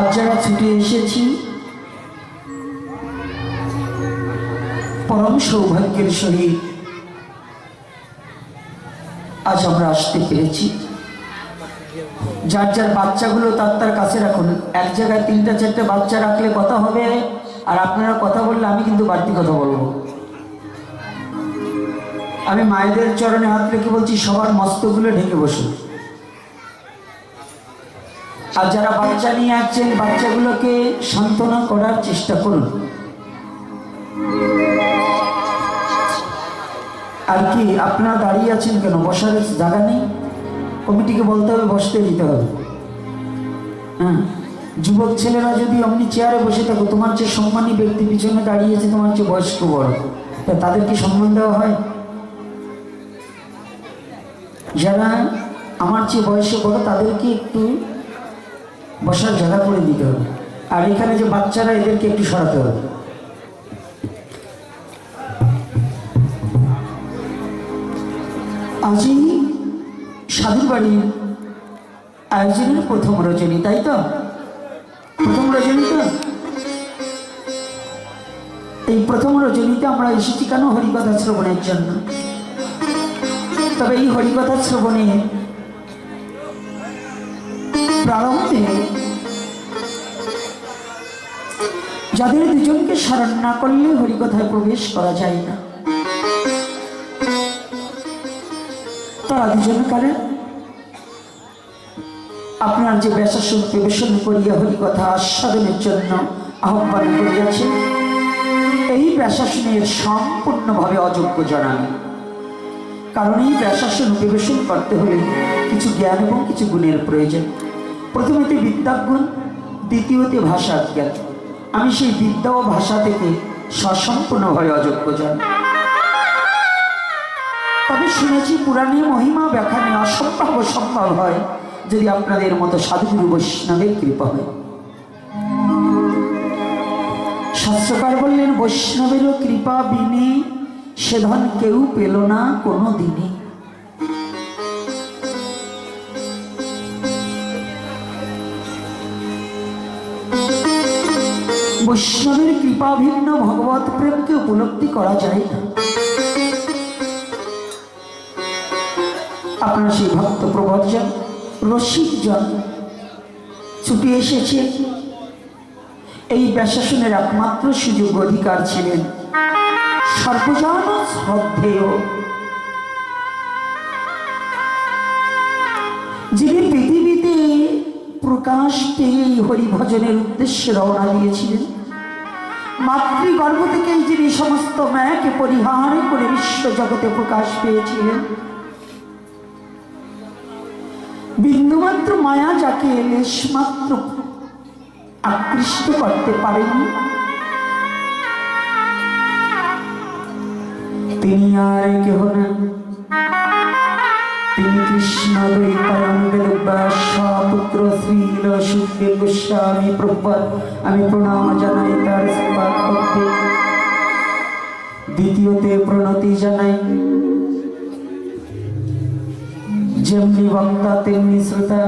আজ যারা ছুটে এসেছি পরম সৌভাগ্যের সহিত আজ আমরা আসতে পেরেছি। যার যার বাচ্চাগুলো তার তার কাছে রাখুন। এক জায়গায় 3-4টে বাচ্চা রাখলে কথা হবে, আর আপনারা কথা বললে আমি কিন্তু বাড়তি কথা বলবো। আমি মায়েদের চরণে হাত রেখে বলছি, সবার মস্তকগুলো ঢেকে বসুন। আর যারা বাচ্চা নিয়ে আসছেন বাচ্চাগুলোকে সান্ত্বনা করার চেষ্টা করুন। আর কি আপনারা দাঁড়িয়ে আছেন কেন? বসার জায়গা নেই? কমিটিকে বলতে হবে, বসতে দিতে হবে। হ্যাঁ, যুবক ছেলেরা যদি অমনি চেয়ারে বসে থাকো, তোমার যে সম্মানী ব্যক্তি পিছনে দাঁড়িয়েছে তোমার যে বয়স্ক বড়, তাদের কি সম্মান দেওয়া হয়? যারা আমার চেয়ে বয়সে বড় তাদেরকে একটু বসার জায়গা করে দিতে হবে। আর এখানে যে বাচ্চারা এদেরকে একটু সরাতে হবে। আজই সাধুর বাড়ির আয়োজনের প্রথম রজনী, তাই তো? প্রথম রজনী তো। এই প্রথম রজনীতে আমরা এসেছি কেন? হরিকথা শ্রবণের জন্য। তবে এই হরিকথা শ্রবণে প্রারম্ভে যাদের দুজনকে স্মরণ না করলে হরিকথায় প্রবেশ করা যায় না, তারা দুজন কারণ আপনার যে ব্যাসাসন প্রবেশন করিয়া হরিকথা আস্বাদনের জন্য আহ্বান করিয়াছে, এই ব্যাসাসনের সম্পূর্ণভাবে অযোগ্য জানান। কারণ এই ব্যাসাসন প্রবেশন করতে হলে কিছু জ্ঞান এবং কিছু গুণের প্রয়োজন। প্রথমতে বিদ্যাগুণ, দ্বিতীয়তে ভাষার জ্ঞান। আমি সেই বিদ্যা ও ভাষা থেকে সসম্পূর্ণভাবে অযোগ্য জানি। তবে শুনেছি পুরাণে মহিমা ব্যাখ্যানে অসম্ভব সম্ভব হয় যদি আপনাদের মতো সাধুগুরু বৈষ্ণবের কৃপা হয়। শাস্ত্রকার বললেন, বৈষ্ণবেরও কৃপা বিনে সে ধন কেউ পেল না কোনো দিনে। বৈষ্ণবের কৃপা ভিন্ন ভগবত প্রেমকে উপলব্ধি করা যায় না। আপনারা সেই ভক্ত প্রবর্জন রসিকজন ছুটে এসেছে। এই ব্যাসাসনের একমাত্র সুযোগ অধিকার ছিলেন সর্বজন শ্রদ্ধেয়, যিনি পৃথিবীতে প্রকাশ পেয়ে হরিভজনের উদ্দেশ্যে রওনা দিয়েছিলেন। মাতৃগর্ভ থেকেই যিনি সমস্ত মায়াকে পরিহার করে বিশ্ব জগতে প্রকাশ পেয়েছিলেন। বিন্দুমাত্র মায়া যাকে লেশমাত্র আকৃষ্ট করতে পারেনি, তিনি আর কেহ নন, তিনি কৃষ্ণ দ্বৈতায়ন ব্যাস পুত্র শ্রীল সুখদেব গোস্বামী প্রভুপাদ। আমি প্রণাম জানাই তার শ্রীপাদ পদ্মে। দ্বিতীয়তে প্রণতি জানাই যেমনি বক্তা তেমনি শ্রোতা,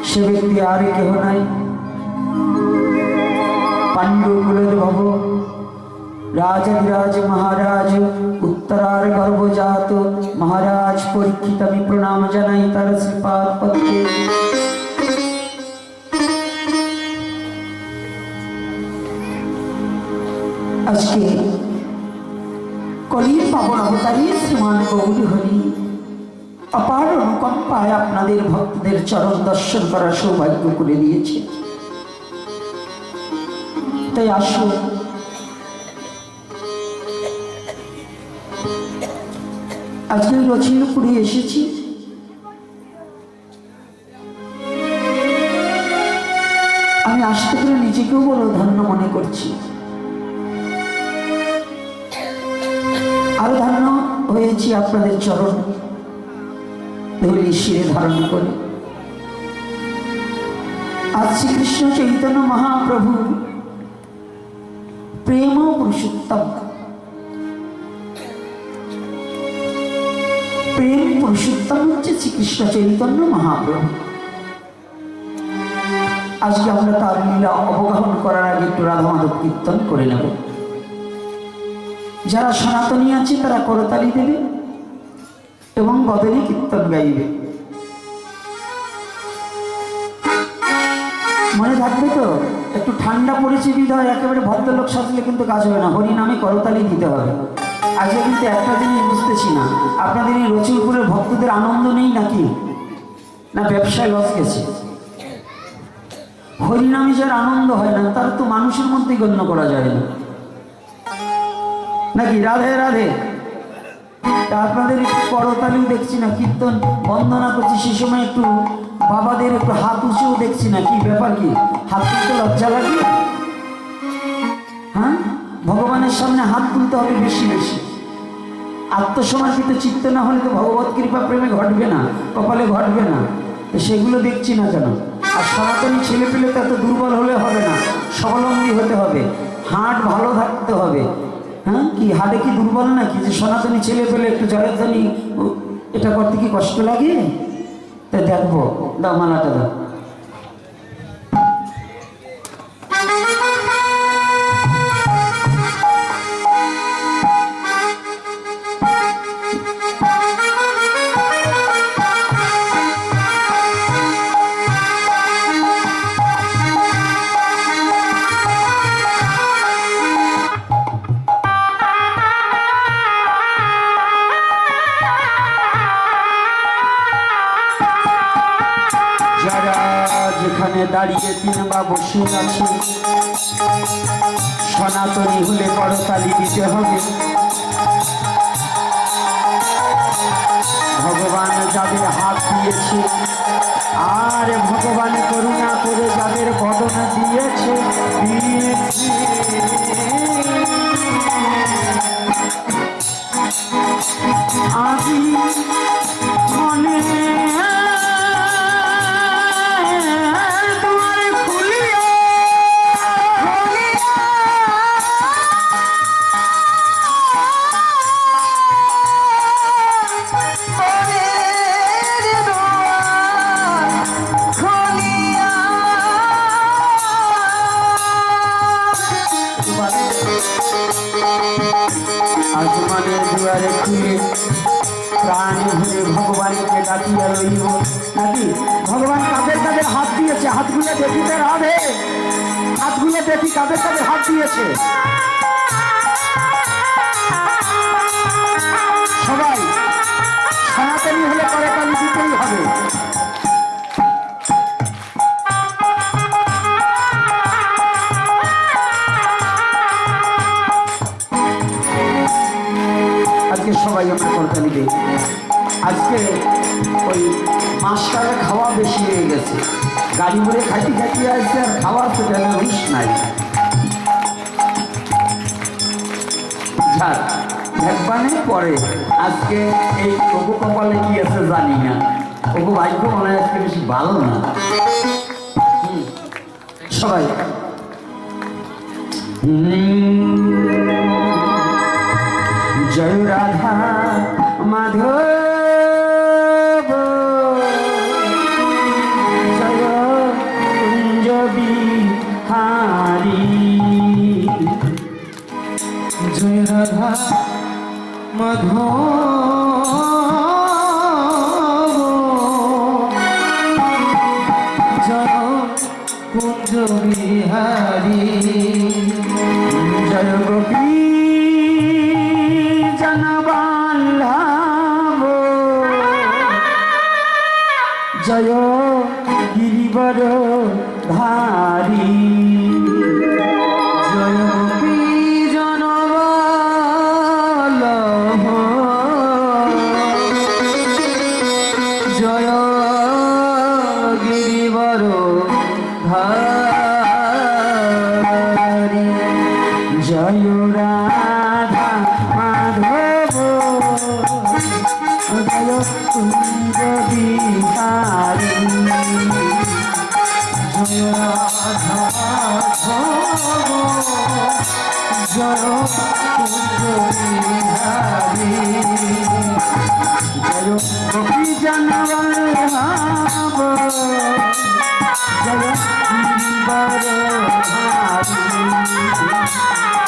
সে ব্যক্তি আর কেহ নাই, পাণ্ডুকুলের ভব রাজাধিরাজ মহারাজ উত্তরার গর্ভজাত মহারাজ পরীক্ষিত। আমি প্রণাম জানাই তার শ্রীপাদ পদ্মে। আজকে কলির পাবন অবতারী শ্রীমান গৌরী হরি অপার অনুকম্পায় আপনাদের ভক্তদের চরণ দর্শন করার সৌভাগ্য করে দিয়েছে। তাই আসুন, আজকে রচিনপুরে এসেছি। আমি আসতে পেরে নিজেকেও বড় ধন্য মনে করছি। আরো ধন্য হয়েছি আপনাদের চরণ ধুলি শিরে ধারণ করে। আজ শ্রীকৃষ্ণ চৈতন্য মহাপ্রভু প্রেম পুরুষোত্তম, প্রেম পুরুষোত্তম হচ্ছে শ্রীকৃষ্ণ চৈতন্য মহাপ্রভু। আজকে আমরা তার লীলা অবগাহন করার আগে একটু রাধা মাধব কীর্তন করে নেব। যারা সনাতনী আছে তারা করতালি দেবে এবং বদনে কীর্তন গাইবে। মনে থাকবে তো? একটু ঠান্ডা পড়েছে বিধায় একেবারে ভদ্রলোক সাজলে কিন্তু কাজ হবে না, হরিনামে করতালি দিতে হবে। আজকে কিন্তু একটা জিনিস বুঝতেছি না, আপনাদের এই রসুলপুরের ভক্তদের আনন্দ নেই নাকি, না ব্যবসায় লস গেছে? হরিনামে যার আনন্দ হয় না তার তো মানুষের মধ্যেই গণ্য করা যায় না নাকি? রাধে রাধে। আপনাদের একটু করতালিও দেখছি না, কীর্তন বন্দনা করছি সে সময় একটু বাবাদের একটু হাত উঁচেও দেখছি না, কি ব্যাপার? কি হাত তুলতে লজ্জা লাগে? হ্যাঁ, ভগবানের সামনে হাত তুলতে হবে বেশি বেশি। আত্মসমর্পিত চিত্ত না হলে তো ভগবত কৃপা প্রেমে ঘটবে না, কপালে ঘটবে না। তো সেগুলো দেখছি না কেন? আর সনাতনী ছেলে পেলে তো এত দুর্বল হলে হবে না, স্বাবলম্বী হতে হবে, হাট ভালো থাকতে হবে। হ্যাঁ, কি হাটে কি দুর্বল নাকি যে সনাতনী ছেলে পেলে একটু জয়ধ্বনি এটা করতে কি কষ্ট লাগে? তাই দেখবো, দাও মালাটা দাও। যেখানে দাঁড়িয়ে কিংবা বসে আছে সনাতনী হলে করতালি দিতে হবে। ভগবান যাদের হাত দিয়েছে আর ভগবান করুণা করে যাদের বদন দিয়েছে আজি মনে আসমানের দুয়ারে খুলে প্রাণ ভরে ভগবানকে ডাকিয়া লইব নাকি? ভগবান কাদের কাদের হাত দিয়েছে হাতগুলো দেখি তো রাধে, হাতগুলো দেখি কাদের কাদের হাত দিয়েছে। সবাই সনাতনী হলে করতালি দিতেই হবে। আজকে সবাই আমরা করতালি দিই। আজকে ওই মাস্টারের খাওয়া বেশি হয়ে গেছে, গাড়ি ভরে খাইতে খাইতে আসছে আর খাওয়ার তো যেন হুঁশ নাই। যাক ভগবানে পরে আজকে এই ওগো কপালে কি আছে জানি না, ওগো ভাগ্য মনে হয় আজকে বেশি ভালো না। সবাই জয় রাধা মাধব জয় কুঞ্জ বিহারী, জয় রাধা মাধব জয় কুঞ্জ বিহারী, জয় গোপী জয় গিরিবর ধারী, জয় জনবল্লভ জয় গিরিবর ধারী, জয় রাধা মাধব জয় কুঞ্জ বিহারী, জয় রাধা মাধব জয় কুঞ্জ বিহারী, জয় গোপী জনবল্লভ জয়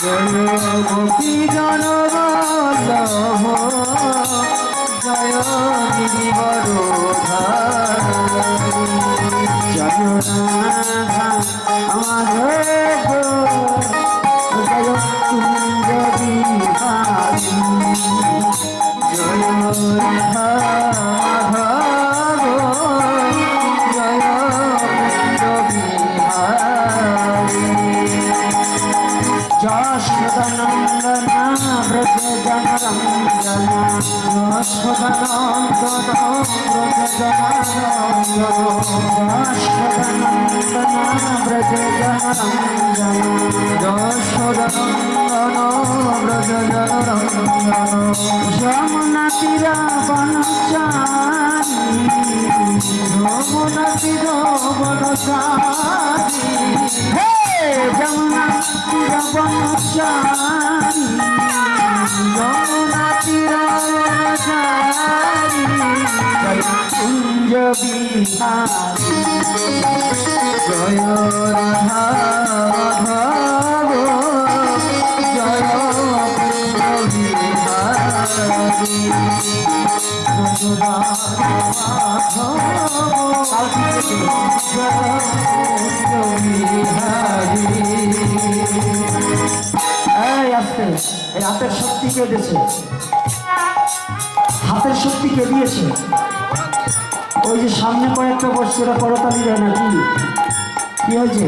জয় গোপী জনবল্লভ জয় গিরিবর জয় রাধা মাধব জয় কুঞ্জ বিহারী জয় রাধা মাধব জয় কুঞ্জ বিহারী যশোদানন্দন ব্রজ জনরঞ্জন যশোদানন্দন ব্রজ জনরঞ্জন যশোদানন্দন ব্রজ জনরঞ্জন যশোদানন্দন ব্রজ জনরঞ্জন যমুনা তীর বনচারী যমুনা তীর বনচারী হে যমুনা তীর বনচারী যমুনা তীর বনচারী জয় কুঞ্জ বিহারী জয় রাধা মাধব জয় কুঞ্জ বিহারী জয় রাধা মাধব জয় কুঞ্জ বিহারী এই আস্তে এই হাতের শক্তি কে দিয়েছে হাতের শক্তি কে দিয়েছে ওই যে সামনে কয়েকটা বসছে ওরা করতালি দেয় নাকি কি হয়েছে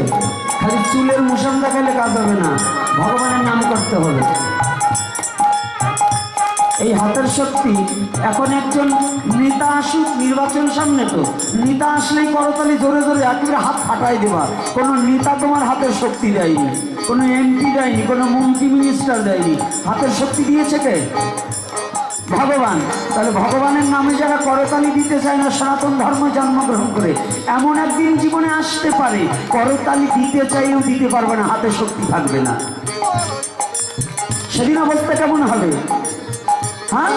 খালি চুলের মুসাম দেখালে কাজ হবে না ভগবানের নাম করতে হবে এই হাতের শক্তি এখন একজন নেতা আসুক নির্বাচন সামনে তো নেতা আসলেই করতালি জোরে জোরে একেবারে হাত ফাটাই দেবা কোনো নেতা তোমার হাতের শক্তি দেয়নি কোনো এমপি দেয়নি কোনো মন্ত্রী মিনিস্টার দেয়নি হাতের শক্তি দিয়েছে কে ভগবান তাহলে ভগবানের নামে যারা করতালি দিতে চায় না সনাতন ধর্ম জন্মগ্রহণ করে এমন একদিন জীবনে আসতে পারে করতালি দিতে চাইলেও দিতে পারবে না হাতে শক্তি থাকবে না সেদিন অবস্থা কেমন হবে হ্যাঁ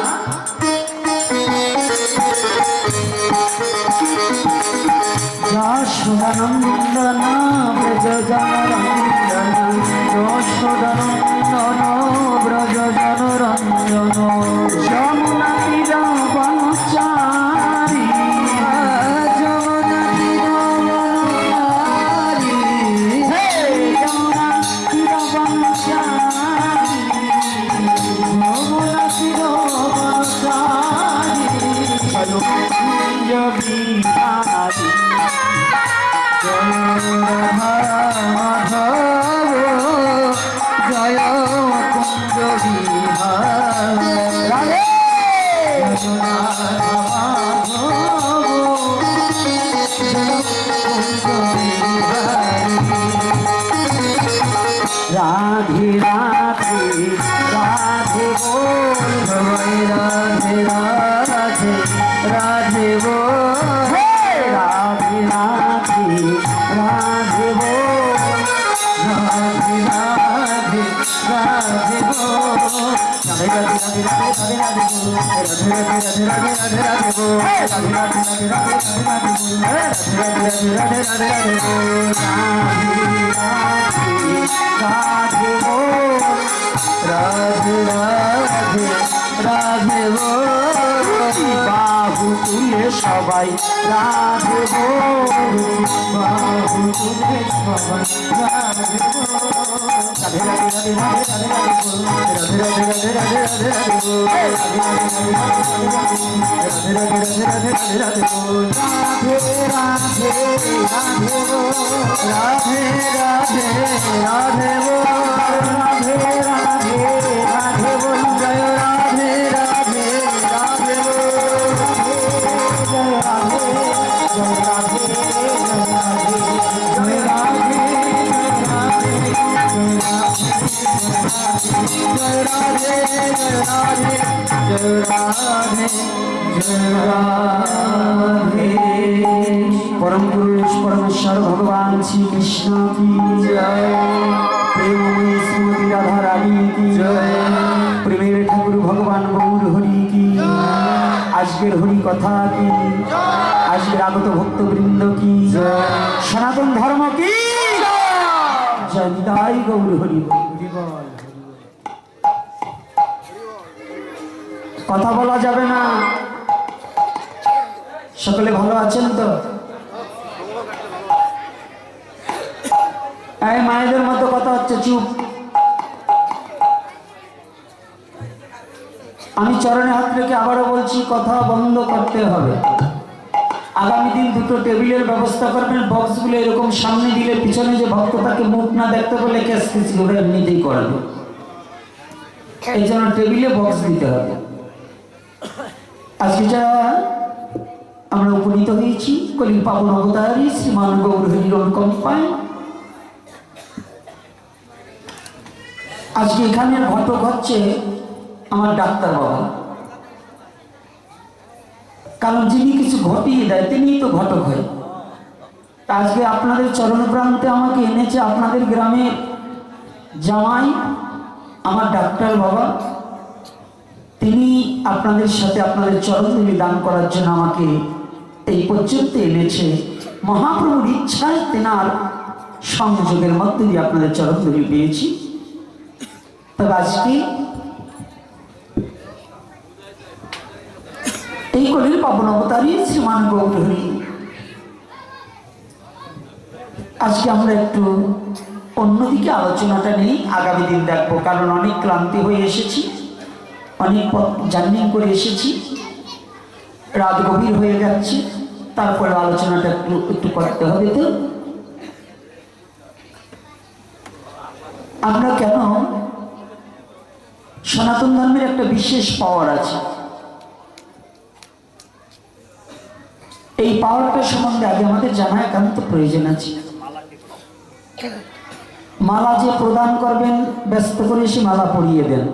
যশোদানন্দন ব্রজ জনরঞ্জন যশোদানন্দন ব্রজ জনরঞ্জন যমুনা তীর বনচারী যমুনা তীর বনচারী হে যমুনা তীর বনচারী যমুনা তীর বনচারী জয় কুঞ্জ বিহারী জয় রাধা মাধব জয় কুঞ্জ বিহারী রাধে জয় রাধা মাধব জয় কুঞ্জ বিহারী রাধে রাধে রাধে বল জয় রাধে রাধে রাধে বল হে রাধে রাধে রাধে বল রাধে রাধে রাধে বল রাধে রাধে রাধে রাধে রাধে বল রাধে রাধে রাধে রাধে বল রাধে রাধে রাধে রাধে রাধে বল রাধে রাধে রাধে রাধে রাধে বল রাধে বল রাধে রাধে রাধে বল বাহু তুলে সবাই রাধে বল বাহু তুলে সবাই রাধে বল রাধে রাধে রাধে রাধে রাধে বল রাধে রাধে রাধে রাধে রাধে রাধে বল রাধে রাধে রাধে রাধে রাধে রাধে বল রাধে রাধে রাধে বল রাধে রাধে রাধে বল রাধে রাধে রাধে বল জয় রাধে রাধে রাধে বল জয় রাধে জয় রাধে জয় রাধে জয় রাধে জয় রাধে জয় রাধে परम पुरुष परमेश्वर भगवान श्री कृष्ण की जय प्रेममयी श्रीमती राधा रानी की जय प्रेमेर ठाकुर भगवान गौर हरि की आजकेर हरि कथा की आजकेर आगत भक्तवृंद की जय सनातन धर्म की जय निताई गौर हरि बोल। কথা বলা যাবে না। সকলে ভালো আছেন তো? এই মায়েদের মতো কথা হচ্ছে, চুপ। আমি চরণে হাত রেখে আবারও বলছি, কথা বন্ধ করতে হবে। আগামী দিন দুটো টেবিলের ব্যবস্থা করবেন। বক্সগুলো এরকম সামনে দিলে পিছনে যে ভক্ত তাকে মুখ না দেখতে বলে কেসকেসি করে এমনিতেই করবে। এই জন্য টেবিলে বক্স দিতে হবে। আজকে যা আমরা উপনীত হয়েছি কলির পাবন অবতারী শ্রীমান গৌর হরির কম্পায়। আজকে এখানের ঘটক হচ্ছে আমার ডাক্তার বাবা, কারণ যিনি কিছু ঘটিয়ে দেয় তিনিই তো ঘটক হয়। আজকে আপনাদের চরণ প্রান্তে আমাকে এনেছে আপনাদের গ্রামের জামাই আমার ডাক্তার বাবা। তিনি আপনাদের সাথে আপনাদের চরণধুলি দান করার জন্য আমাকে এই পর্যন্ত এনেছে। মহাপ্রভুর ইচ্ছায় তেনার সংযোগের মধ্যে দিয়ে আপনাদের চরণধুলি পেয়েছি। তবে আজকে এই কলির পাবন অবতারী শ্রীমান গৌর হরি, আজকে আমরা একটু অন্যদিকে আলোচনাটা নেই, আগামী দিন দেখবো। কারণ অনেক ক্লান্তি হয়ে এসেছি, অনেক পথ জার্নি করে এসেছি, রাত গভীর হয়ে যাচ্ছে, তারপরে আলোচনাটা একটু করতে হবে। তো আমরা কেন, সনাতন ধর্মের একটা বিশেষ পাওয়ার আছে। এই পাওয়ারটা সম্বন্ধে আগে আমাদের জানা একান্ত প্রয়োজন আছে। মালা যে প্রদান করবেন ব্যস্ত করে সে মালা পরিয়ে দেন।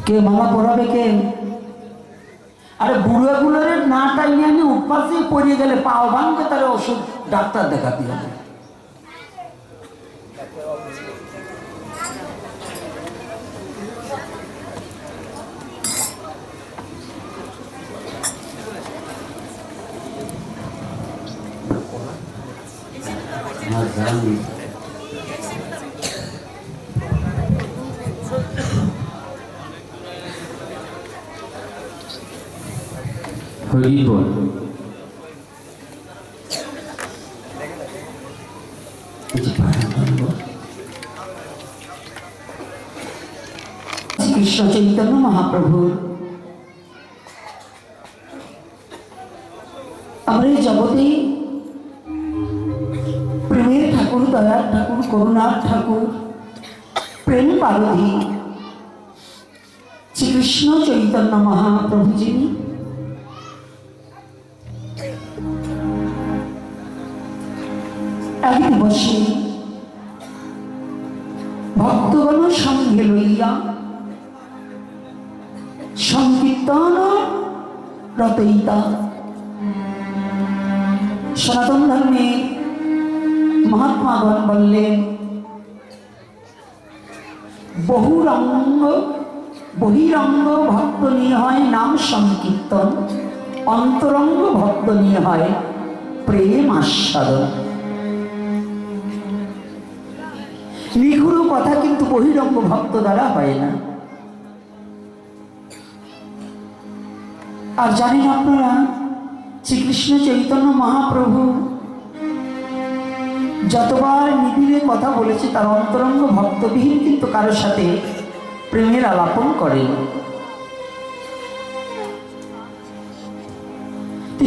কে মালা পরাবে? কে? আরে বুড়ো গুলোর না টাইমে আমি উপাসে পড়িয়ে গেলে পাও ভাঙবে, তার ওষুধ ডাক্তার দেখাতে হবে। হরি বল। কৃষ্ণ চৈতন্য মহাপ্রভুর আমরা এই জগতে প্রেমের ঠাকুর, দয়ার ঠাকুর, করুণার ঠাকুর, প্রেম পারধি শ্রীকৃষ্ণ চৈতন্য মহাপ্রভু যিনি এক দিবসে ভক্তগণ সঙ্গে লইয়া সংকীর্তন রতইতা। সনাতন ধর্মে মহাত্মাগণ বললেন, বহিরঙ্গ ভক্ত নিয়ে হয় নাম সংকীর্তন, অন্তরঙ্গ ভক্ত নিয়ে হয় প্রেম আস্বাদন। নিগুড় কথা কিন্তু বহিরঙ্গ ভক্ত দ্বারা হয় না। আর জানেন আপনারা, শ্রীকৃষ্ণ চৈতন্য মহাপ্রভু যতবার নিবিড়ে কথা বলেছে তার অন্তরঙ্গ ভক্তবিহীন কিন্তু কারোর সাথে প্রেমের আলাপন করেন।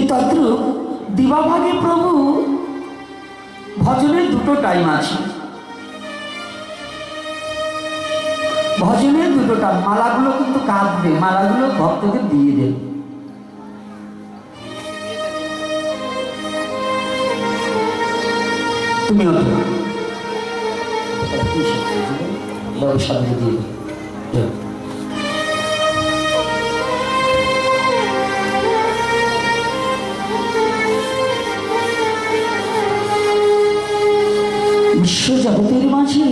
তদ্রূপ দিবাভাগে প্রভু ভজনের দুটো টাইম আছে। ভজনের দুটো টাইম। মালাগুলো কিন্তু কাঁদবে, মালাগুলো ভক্তকে দিয়ে দেবে। তুমি সামনে দিয়ে বিশ্ব জগতের মাঝে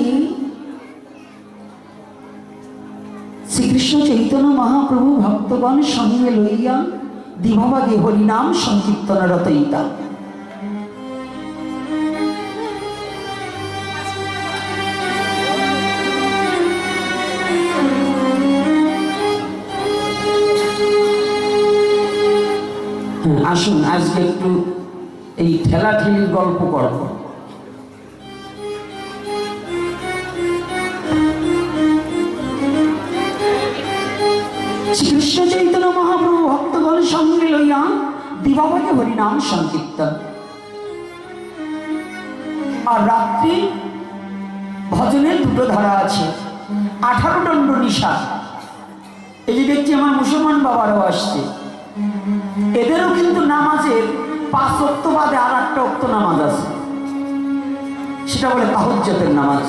শ্রীকৃষ্ণ চৈতন্য মহাপ্রভু ভক্তগণ সঙ্গে লইয়া দিবাভাগে হরিনাম সংকীর্তনরত ইতা। আসুন আজকে একটু এই ঠেলাঠেলির গল্প করব। শ্রীকৃষ্ণ চৈতন্য মহাপ্রভু ভক্তগণ সঙ্গে লইয়া দিবাভাগে হরিনাম সংকীর্তন, আর রাত্রি ভজনের দুটো ধারা আছে। 18 দণ্ড নিশা। এই যে দেখছি আমার মুসলমান বাবারাও আসছে, এদেরও কিন্তু নামাজের 5 ওয়াক্ত বাদে আর একটা ওয়াক্ত নামাজ আছে, সেটা বলে তাহাজ্জুদের নামাজ।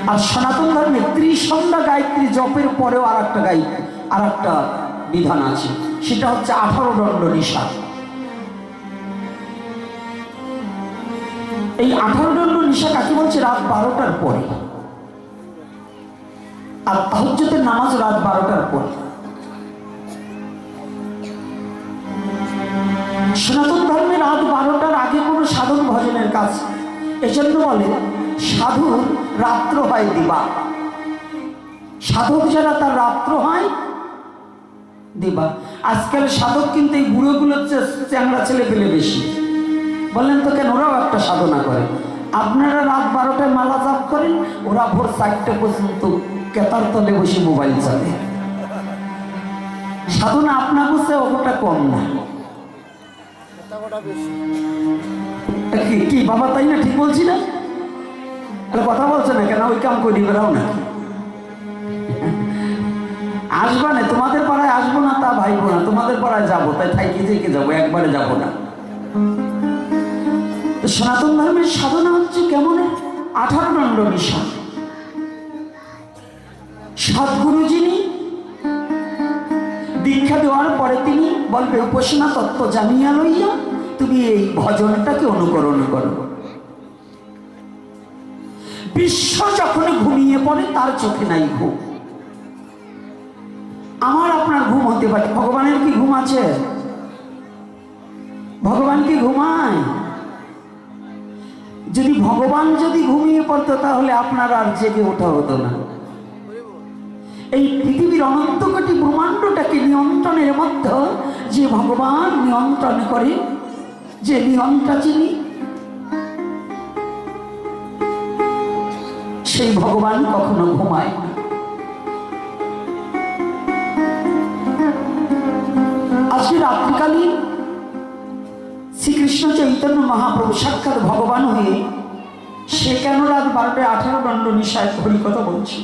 আর সনাতন ধর্মে ত্রিসন্ধ্যা গায়ত্রী জপের পরেও আর একটা বিধান আছে, সেটা হচ্ছে 18 দণ্ড নিশা। এই 18 দণ্ড নিশা কাকে বলছে? রাত 12টার পরে। আর তাহাজ্জুদের নামাজ রাত 12টার পরে। সনাতন ধর্মে রাত 12টার আগে কোনো সাধন ভজনের কাজ, এজন্য বলে সাধুর রাত্র হয় দিবা। সাধক যারা তার রাত্র হয় দিবা। আজকাল সাধক কিন্তু এই বুড়োগুলোর চ্যাংড়া ছেলে পেলে বেশি। বললেন তো কেন? ওরাও একটা সাধনা করে। আপনারা রাত 12টায় মালা জাপ করেন, ওরা ভোর 4টা পর্যন্ত কেতার তলে বসে মোবাইল চালে। সাধনা আপনার বসে ওটা কম না। কি বাবা, তাই না? ঠিক বলছি না? কথা বলছে না কেন? ওই কাম করি বেড়াও না। আসবা না, তোমাদের পাড়ায় আসবো না তা ভাইবো না, তোমাদের পাড়ায় যাবো, তাই থাইকে থেকে যাবো, একবারে যাবো না। সনাতন ধর্মের সাধনা হচ্ছে কেমন? 18 দণ্ড নিশা। সদ্গুরু যিনি দীক্ষা দেওয়ার পরে তিনি বলবে, উপাসনা তত্ত্ব জানিয়া লইয়া তুমি এই ভজনটাকে অনুকরণ করো। বিশ্ব যখন ঘুমিয়ে পড়ে তার চোখে নাই ঘুম। আমার আপনার ঘুম হতে পারে, ভগবানের কি ঘুম আছে? ভগবান কি ঘুমায়? যদি ভগবান ঘুমিয়ে পড়তো তাহলে আপনার আর জেগে ওঠা হতো না। এই পৃথিবীর অনন্ত কোটি ব্রহ্মাণ্ডটাকে নিয়ন্ত্রণের মধ্যে যে ভগবান নিয়ন্ত্রণ করে, যে নিয়ন্ত্রণ যিনি, সেই ভগবান কখনো ঘুমায় না। আজকে রাত্রিকালীন শ্রীকৃষ্ণ চৈতন্য মহাপ্রভু সাক্ষাৎ ভগবান হয়ে সে কেন রাত 12টায় 18 দণ্ড নিশায় হরিকথা বলছে?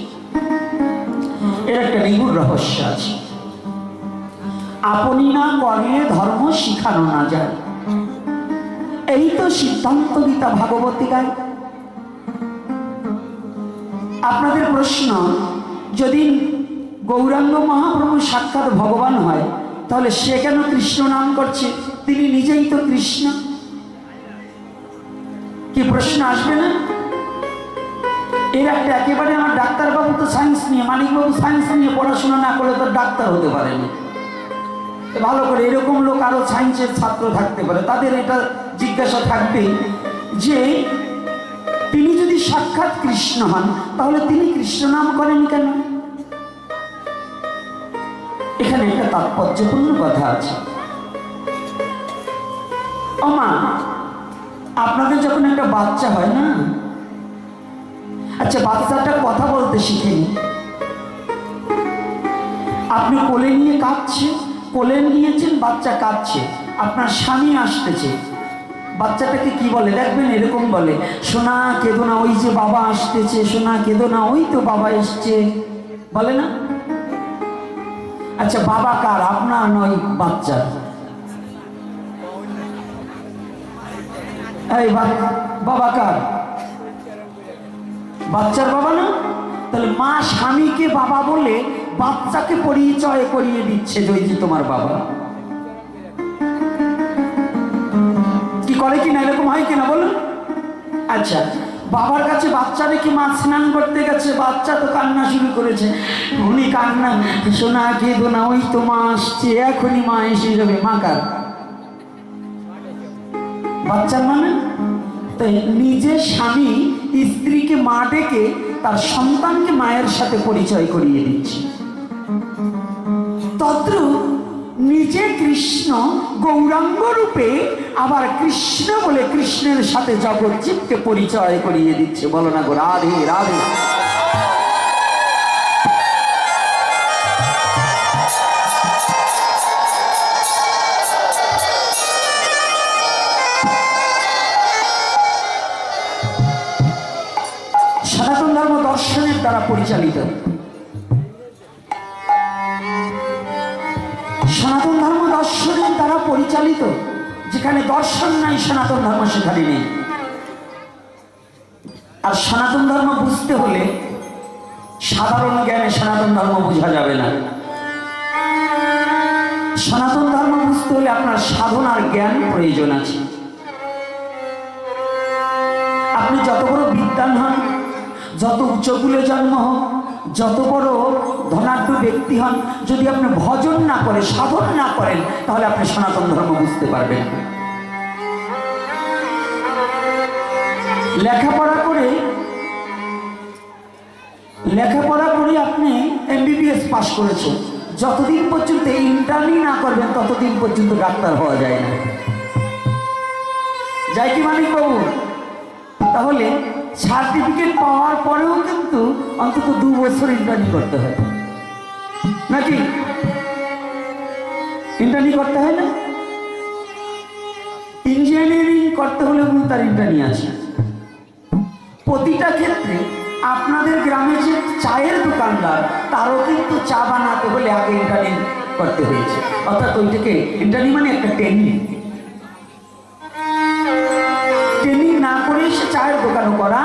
এর একটা নিগুড় রহস্য আছে। আপনি না করে ধর্ম শিখানো না যায়, এই তো সিদ্ধান্ত গীতা ভাগবতী গায়। আপনাদের প্রশ্ন, যদি গৌরাঙ্গ মহাপ্রভু সাক্ষাৎ ভগবান হয় তাহলে সে কেন কৃষ্ণ নাম করছে? তিনি নিজেই তো কৃষ্ণ। কি প্রশ্ন আসবে না? এর একটা একেবারে, আমার ডাক্তারবাবু তো সায়েন্স নিয়ে, মানিকবাবু সায়েন্স নিয়ে পড়াশোনা না করলে তো ডাক্তার হতে পারেনি। ভালো করে এরকম লোক আরো সায়েন্সের ছাত্র থাকতে পারে, তাদের এটা জিজ্ঞাসা থাকবে যে তিনি যদি সাক্ষাৎ কৃষ্ণ হন তাহলে তিনি কৃষ্ণ নাম করেন কেন? এখানে একটা তাৎপর্যপূর্ণ কথা আছে। মা, আপনাদের যখন একটা বাচ্চা হয় না, আচ্ছা বাচ্চাটা কথা বলতে শিখেনি, আপনি কোলে নিয়ে কাঁদছে, কোলে নিয়েছেন, বাচ্চা কাঁদছে, আপনার স্বামী আসতেছে, বাচ্চাটাকে কি বলে দেখবেন? এরকম বলে, সোনা কেঁদো না, ওই যে বাবা আসতেছে, সোনা কেঁদো না, ওই তো বাবা এসছে, বলে না? আচ্ছা বাবা কার? আপনার নয় বাচ্চার? এই বাবা কার? বাচ্চার বাবা না? তাহলে মা স্বামীকে বাবা বলে বাচ্চাকে পরিচয় করিয়ে দিচ্ছে যে ওই যে তোমার বাবা। কি করে কিনা? এরকম হয় কিনা বলুন? আচ্ছা বাবার কাছে বাচ্চা দেখি মা স্নান করতে গেছে, বাচ্চা তো কান্না শুরু করেছে। উনি কান্না, সোনা কেঁদো না, ওই তো মা আসছে, এখনই মা এসে যাবে। মা কার? বাচ্চার মানে? তাই নিজের স্বামী স্ত্রীকে মা ডেকে তার সন্তানকে মায়ের সাথে পরিচয় করিয়ে দিচ্ছে। তদ্রূপ নিজে কৃষ্ণ গৌরাঙ্গ রূপে আবার কৃষ্ণ বলে কৃষ্ণের সাথে জগৎজীবকে পরিচয় করিয়ে দিচ্ছে। বলো না গো রাধে রাধে। সনাতন ধর্ম দর্শনের দ্বারা পরিচালিত। সনাতন ধর্ম দর্শনের দ্বারা পরিচালিত। যেখানে দর্শন নাই সনাতন ধর্ম সেখানে নেই। আর সনাতন ধর্ম বুঝতে হলে সাধারণ জ্ঞানে সনাতন ধর্ম বোঝা যাবে না। সনাতন ধর্ম বুঝতে হলে আপনার সাধনার জ্ঞান প্রয়োজন আছে। আপনি যত বড় বিদ্বান হন, যত উচ্চকুলে জন্ম হোক, যত বড় ধনাঢ্য ব্যক্তি হন, যদি আপনি ভজন না করে, সাধন না করেন, তাহলে আপনি সনাতন ধর্ম বুঝতে পারবেন। লেখাপড়া করে আপনি MBBS পাশ করেছেন, যতদিন পর্যন্ত ইন্টার্নি না করবেন ততদিন পর্যন্ত ডাক্তার হওয়া যায় না। যায় কি মানিক বাবু? তাহলে সার্টিফিকেট পাওয়ার পরেও কিন্তু অন্তত 2 বছর ইন্টার্নি করতে হয়, নাকি? ইন্টার্নি করতে হয় না? ইঞ্জিনিয়ারিং করতে হলে তার ইন্টার্নি আছে। প্রতিটা ক্ষেত্রে আপনাদের গ্রামে যে চায়ের দোকানদার, তারও কিন্তু চা বানাতে হলে আগে ইন্টার্নি করতে হয়েছে। অর্থাৎ ওইটাকে ইন্টার্নি মানে একটা ট্রেনিং না করে সে চায়ের দোকানও করা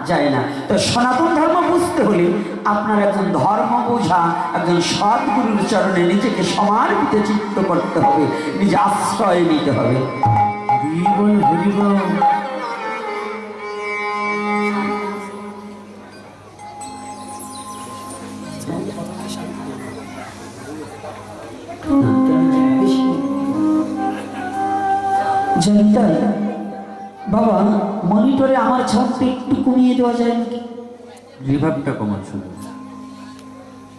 যায় না। তো সনাতন ধর্ম বুঝতে হলে আপনার একজন ধর্ম বোঝা, একজন সদ্গুরুর চরণে নিজেকে সমর্পিত চিত্ত করতে হবে, নিজে আশ্রয় নিতে হবে। হরিবল হরিবল। জয়িতা বাবা, মনিটরে আমার ছাপটা একটু কমিয়ে দেওয়া যায় নাকি? রিভাবটা কমান শুধু।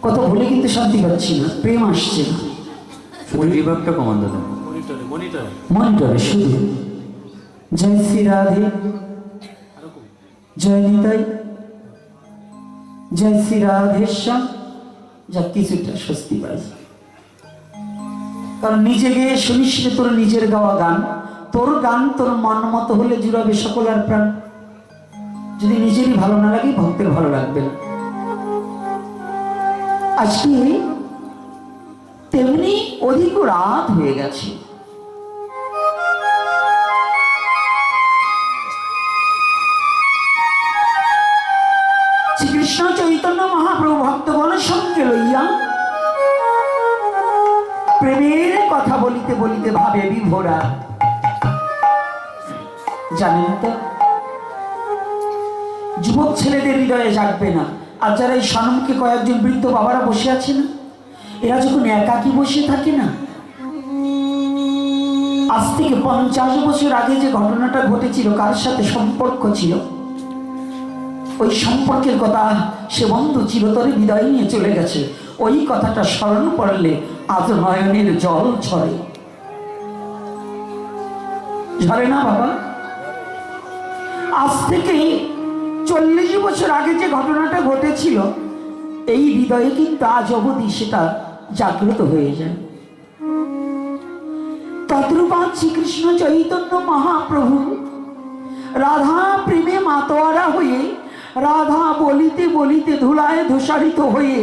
কত বলে কিন্তু শান্তি পাচ্ছি না, প্রেম আসছে না। শুধু রিভাবটা কমান দাদা। মনিটরে শুধু। জয় শ্রী রাধে, জয় নিতাই, জয় শ্রী রাধেশ্যাম। যা কিছুটা স্বস্তি পাই, কারণ নিজে গিয়ে শুনিস রে তোর নিজের গাওয়া গান। তোর গান তোর মন মতো হলে জুড়াবে সকল আর প্রাণ। যদি নিজেরই ভালো না লাগে, ভক্তের ভালো লাগবে না। আজকে তেমনি অধিক রাত হয়ে গেছে। শ্রীকৃষ্ণ চৈতন্য মহাপ্রভু ভক্তগণের সঙ্গে লইয়া প্রেমের কথা বলিতে বলিতে ভাবে বিভোরা। জানেন তো, যুবক ছেলেদের হৃদয়ে জাগবে না। আর যারা এই সনমকে কয়েকজন বৃদ্ধ বাবারা বসে আছে না, এরা যখন একাকী বসে থাকে না, আজ থেকে 50 বছর আগে যে ঘটনাটা ঘটেছিল, কার সাথে সম্পর্ক ছিল, ওই সম্পর্কের কথা সে বন্ধু চিরতরে বিদায় নিয়ে চলে গেছে। ওই কথাটা স্মরণ করলে আজ নয়নের জল ঝরে। ঝরে না বাবা? আজ থেকে 40 বছর আগে যে ঘটনাটা ঘটেছিল, এই হৃদয়ে কিন্তু আজ অবধি সেটা জাগ্রত হয়ে যায়। তদ্রূপ শ্রীকৃষ্ণ চৈতন্য মহাপ্রভু রাধা প্রেমে মাতোয়ারা হয়ে, রাধা বলিতে বলিতে ধুলায় ধূসারিত হয়ে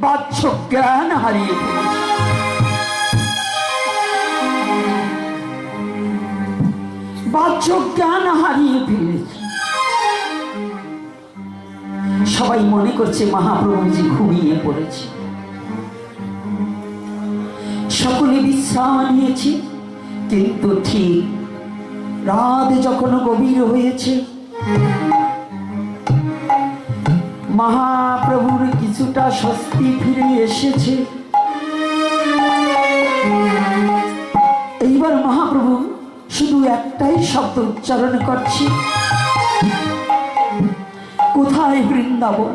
বাহ্য জ্ঞান হারিয়ে ফেলেছে। বাহ্য জ্ঞান হারিয়ে ফেলেছে। সবাই মনে করছে মহাপ্রভুজি ঘুমিয়ে পড়েছে, সকলে বিশ্রাম নিয়েছে। কিন্তু ঠিক রাত যখন গভীর হয়েছে, মহাপ্রভুর কিছুটা স্বস্তি ফিরে এসেছে। এইবার মহাপ্রভু শুধু একটাই শব্দ উচ্চারণ করছে, কোথায় বৃন্দাবন?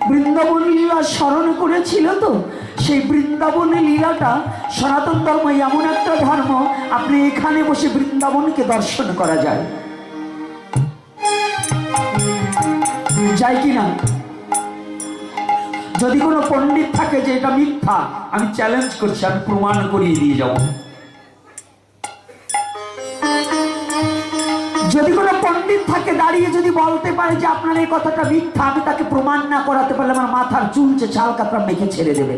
বৃন্দাবন লীলা স্মরণ করেছিল তো, সেই বৃন্দাবনের লীলাটা সনাতন ধর্ম এমন একটা ধর্ম, আপনি এখানে বসে বৃন্দাবনকে দর্শন করা যায়, যায় কিনা? যদি কোনো পণ্ডিত থাকে যে এটা মিথ্যা, আমি চ্যালেঞ্জ করছি, আমি প্রমাণ করিয়ে দিয়ে যাব। যদি কোনো পণ্ডিত থাকে দাঁড়িয়ে যদি বলতে পারে যে আপনার এই কথাটা মিথ্যা, আমি তাকে প্রমাণ না করাতে পারলে আমার মাথার চুলছে ছাল কাপড় মেখে ছেড়ে দেবে।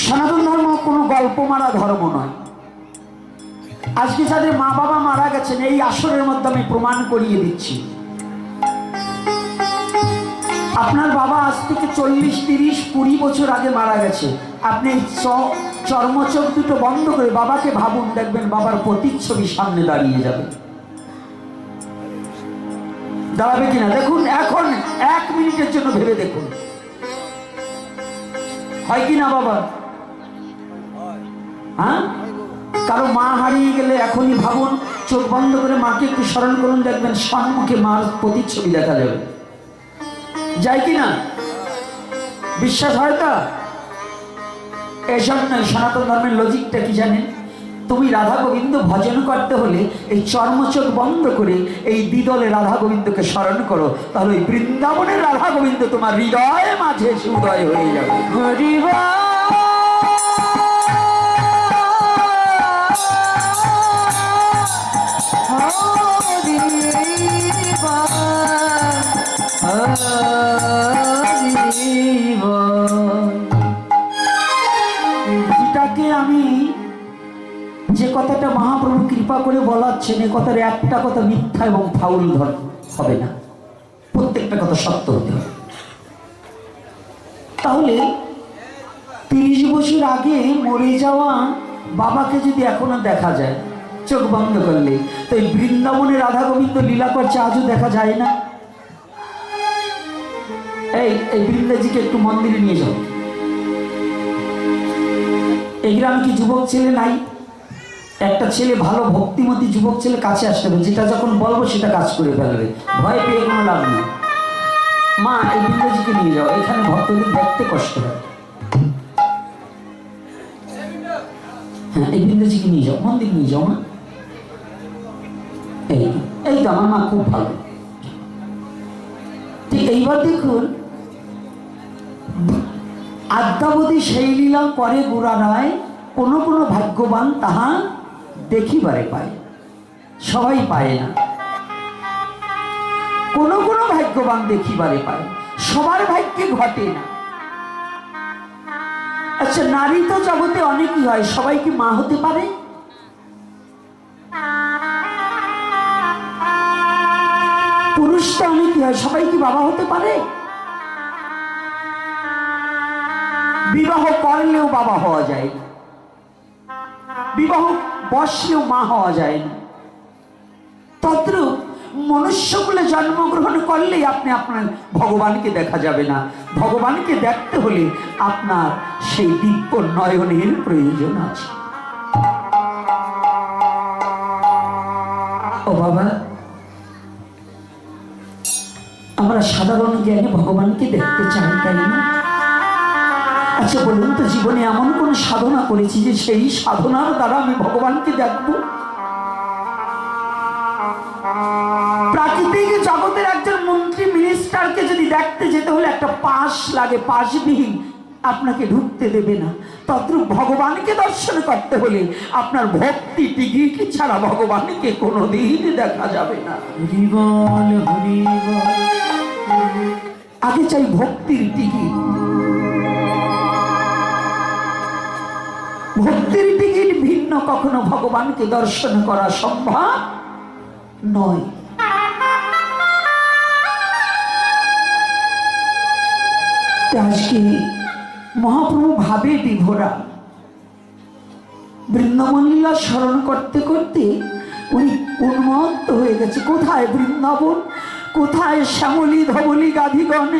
সনাতন ধর্ম কোনো গল্প মারা ধর্ম নয়। আজকে যাদের মা বাবা মারা গেছেন, এই আসরের মধ্যে আমি প্রমাণ করিয়ে দিচ্ছি, আপনার বাবা আজ থেকে 40, 30, 20 বছর আগে মারা গেছে। আপনি চর্মচোখ দুটো বন্ধ করে বাবাকে ভাবুন, দেখবেন বাবার প্রতিচ্ছবি সামনে দাঁড়িয়ে যাবে। দাঁড়াবে কিনা দেখুন, এখন 1 মিনিটের জন্য ভেবে দেখুন, হয় কিনা বাবা? হ্যাঁ, কারো মা হারিয়ে গেলে এখনই ভাবুন, চোখ বন্ধ করে মাকে একটু স্মরণ করুন, দেখবেন সম্মুখে মার প্রতিচ্ছবি দেখা যাবে, যায় কিনা? বিশ্বাস হয় তো? এই জন্য সনাতন ধর্মের লজিকটা কি জানেন? তুমি রাধা গোবিন্দ ভজন করতে হলে এই চর্মচোখ বন্ধ করে এই দ্বিদলে রাধা গোবিন্দকে স্মরণ করো, তাহলে ওই বৃন্দাবনের রাধা গোবিন্দ তোমার হৃদয়ে মাঝে উদয় হয়ে যাবে। হরিবা যেটাকে আমি, যে কথাটা মহাপ্রভু কৃপা করে বলাচ্ছেন, এ কথার একটা কথা মিথ্যা এবং ফাউল হবে না, প্রত্যেকটা কথা সত্য হতে হবে। তাহলে 30 বছর আগে মরে যাওয়া বাবাকে যদি এখনো দেখা যায় চোখ বন্ধ করলে, তো এই বৃন্দাবনে রাধা গোবিন্দ লীলা করছে, আজও দেখা যায় না? এই বৃন্দাজিকে একটু মন্দিরে নিয়ে যাও। এই গ্রামে কি যুবক ছেলে নাই? একটা ছেলে, ভালো ভক্তিমতী যুবক ছেলে কাছে আসতে হবে, যেটা যখন বলবো সেটা কাজ করে ফেলবে, ভয় পেয়ে কোনো লাভ নেই। মা, এই বৃন্দাজিকে নিয়ে যাও, এখানে ভক্তদের দেখতে কষ্ট হয়। হ্যাঁ, এই বৃন্দাজিকে নিয়ে যাও, মন্দির নিয়ে যাও। মা, এই তো আমার মা খুব ভালো। ঠিক এইবার দেখুন, আদ্যাবধি সেই লীলা করে গোরা রায়, কোনো কোনো ভাগ্যবান তাহা দেখিবারে পায়, সবাই পায় না। কোনো কোনো ভাগ্যবান দেখিবারে পায়, সবার ভাগ্যে ঘটে না। আচ্ছা, নারী তো জগতে অনেকই হয়, সবাই কি মা হতে পারে? পুরুষ তো অনেকই হয়, সবাই কি বাবা হতে পারে? বিবাহ করলেও বাবা হওয়া যায়, বিবাহ বসলেও মা হওয়া যায় না। তদ্রূপ মনুষ্যকুলে জন্মগ্রহণ করলেই আপনি আপনার ভগবানকে দেখা যাবে না। ভগবানকে দেখতে হলে আপনার সেই দিব্য নয়নের প্রয়োজন আছে। ও বাবা, আমরা সাধারণ জ্ঞানে ভগবানকে দেখতে চাই, তাই না? আচ্ছা বলুন তো, জীবনে এমন কোন সাধনা করেছি যে সেই সাধনার দ্বারা আমি ভগবানকে দেখব? প্রাকৃতিক জগতের একজন মন্ত্রী মিনিস্টারকে যদি দেখতে যেতে হলে একটা পাস লাগে, পাসবিহীন আপনাকে ঢুকতে দেবে না। তদ্রূপ ভগবানকে দর্শন করতে হলে আপনার ভক্তি টিকিট ছাড়া ভগবানকে কোনোদিন দেখা যাবে না। হরি বল, হরি বল। আগে চাই ভক্তির টিকিট। ভক্তির টিকিট ভিন্ন কখনো ভগবানকে দর্শন করা সম্ভব নয়। আজকে মহাপ্রভু ভাবে বিভোরা, বৃন্দাবন লীলা স্মরণ করতে করতে উনি উন্মত্ত হয়ে গেছে। কোথায় বৃন্দাবন, কোথায় শ্যামলী ধবলী গাধিগণ,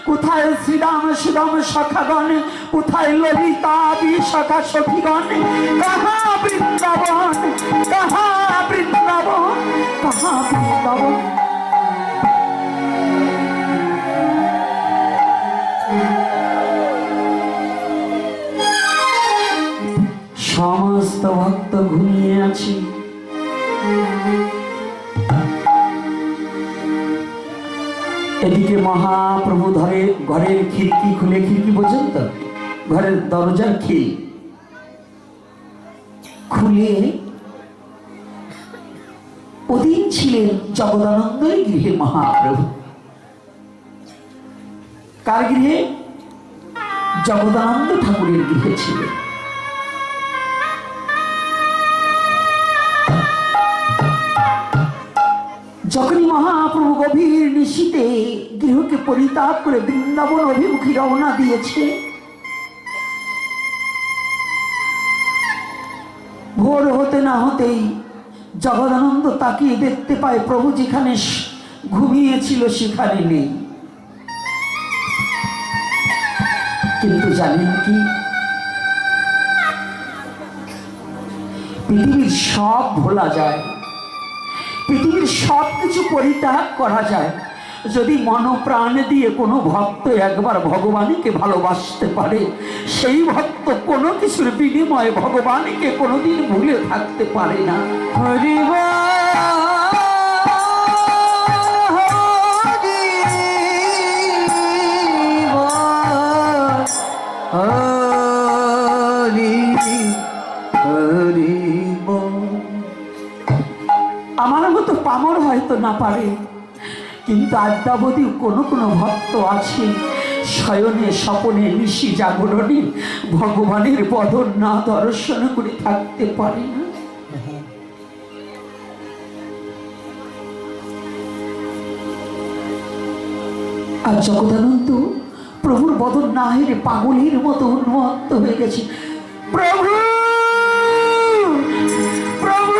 কোথায় শ্রীরাম সুদাম সখাগণ, কোথায় ললিতা বিশাখা সখীগণ? কাহা বৃন্দাবন, কাহা বৃন্দাবন, কাহা বৃন্দাবন? সমস্ত ভক্ত ঘুমিয়ে আছে। এদিকে মহাপ্রভু ধরে ঘরের খিড়কি খুলে, খিড়কি পর্যন্ত ঘরের দরজার খিল খুলে ওদিন ছিলেন জগদানন্দের গৃহে মহাপ্রভু। কার গৃহে? জগদানন্দ ঠাকুরের গৃহে ছিলেন। যখনই মহাপ্রভু গভীর নিশীতে গৃহকে পরিত্যাগ করে বৃন্দাবন অভিমুখী রওনা দিয়েছে, ভোর হতে না হতেই জগদানন্দ তাকিয়ে দেখতে পায় প্রভু যেখানে ঘুমিয়েছিল সেখানে নেই। কিন্তু জানেন কি, পৃথিবীর সব ভোলা যায়, পৃথিবীর সব কিছু পরিত্যাগ করা যায়, যদি মনপ্রাণ দিয়ে কোনো ভক্ত একবার ভগবানকে ভালোবাসতে পারে, সেই ভক্ত কোনো কিছুর বিনিময়ে ভগবানকে কোনোদিন ভুলে থাকতে পারে না। হরি আমার মতো পামর হয়তো না পারে, কিন্তু আদ্যাবধি কোনো কোনো ভক্ত আছে শয়নে স্বপনে নিশি জাগরণে ভগবানের বদন না দর্শন করে থাকতে পারে না। আর জগদানন্দ প্রভুর বদন না হেরে পাগলের মতো উন্মত্ত হয়ে গেছে। প্রভু, প্রভু,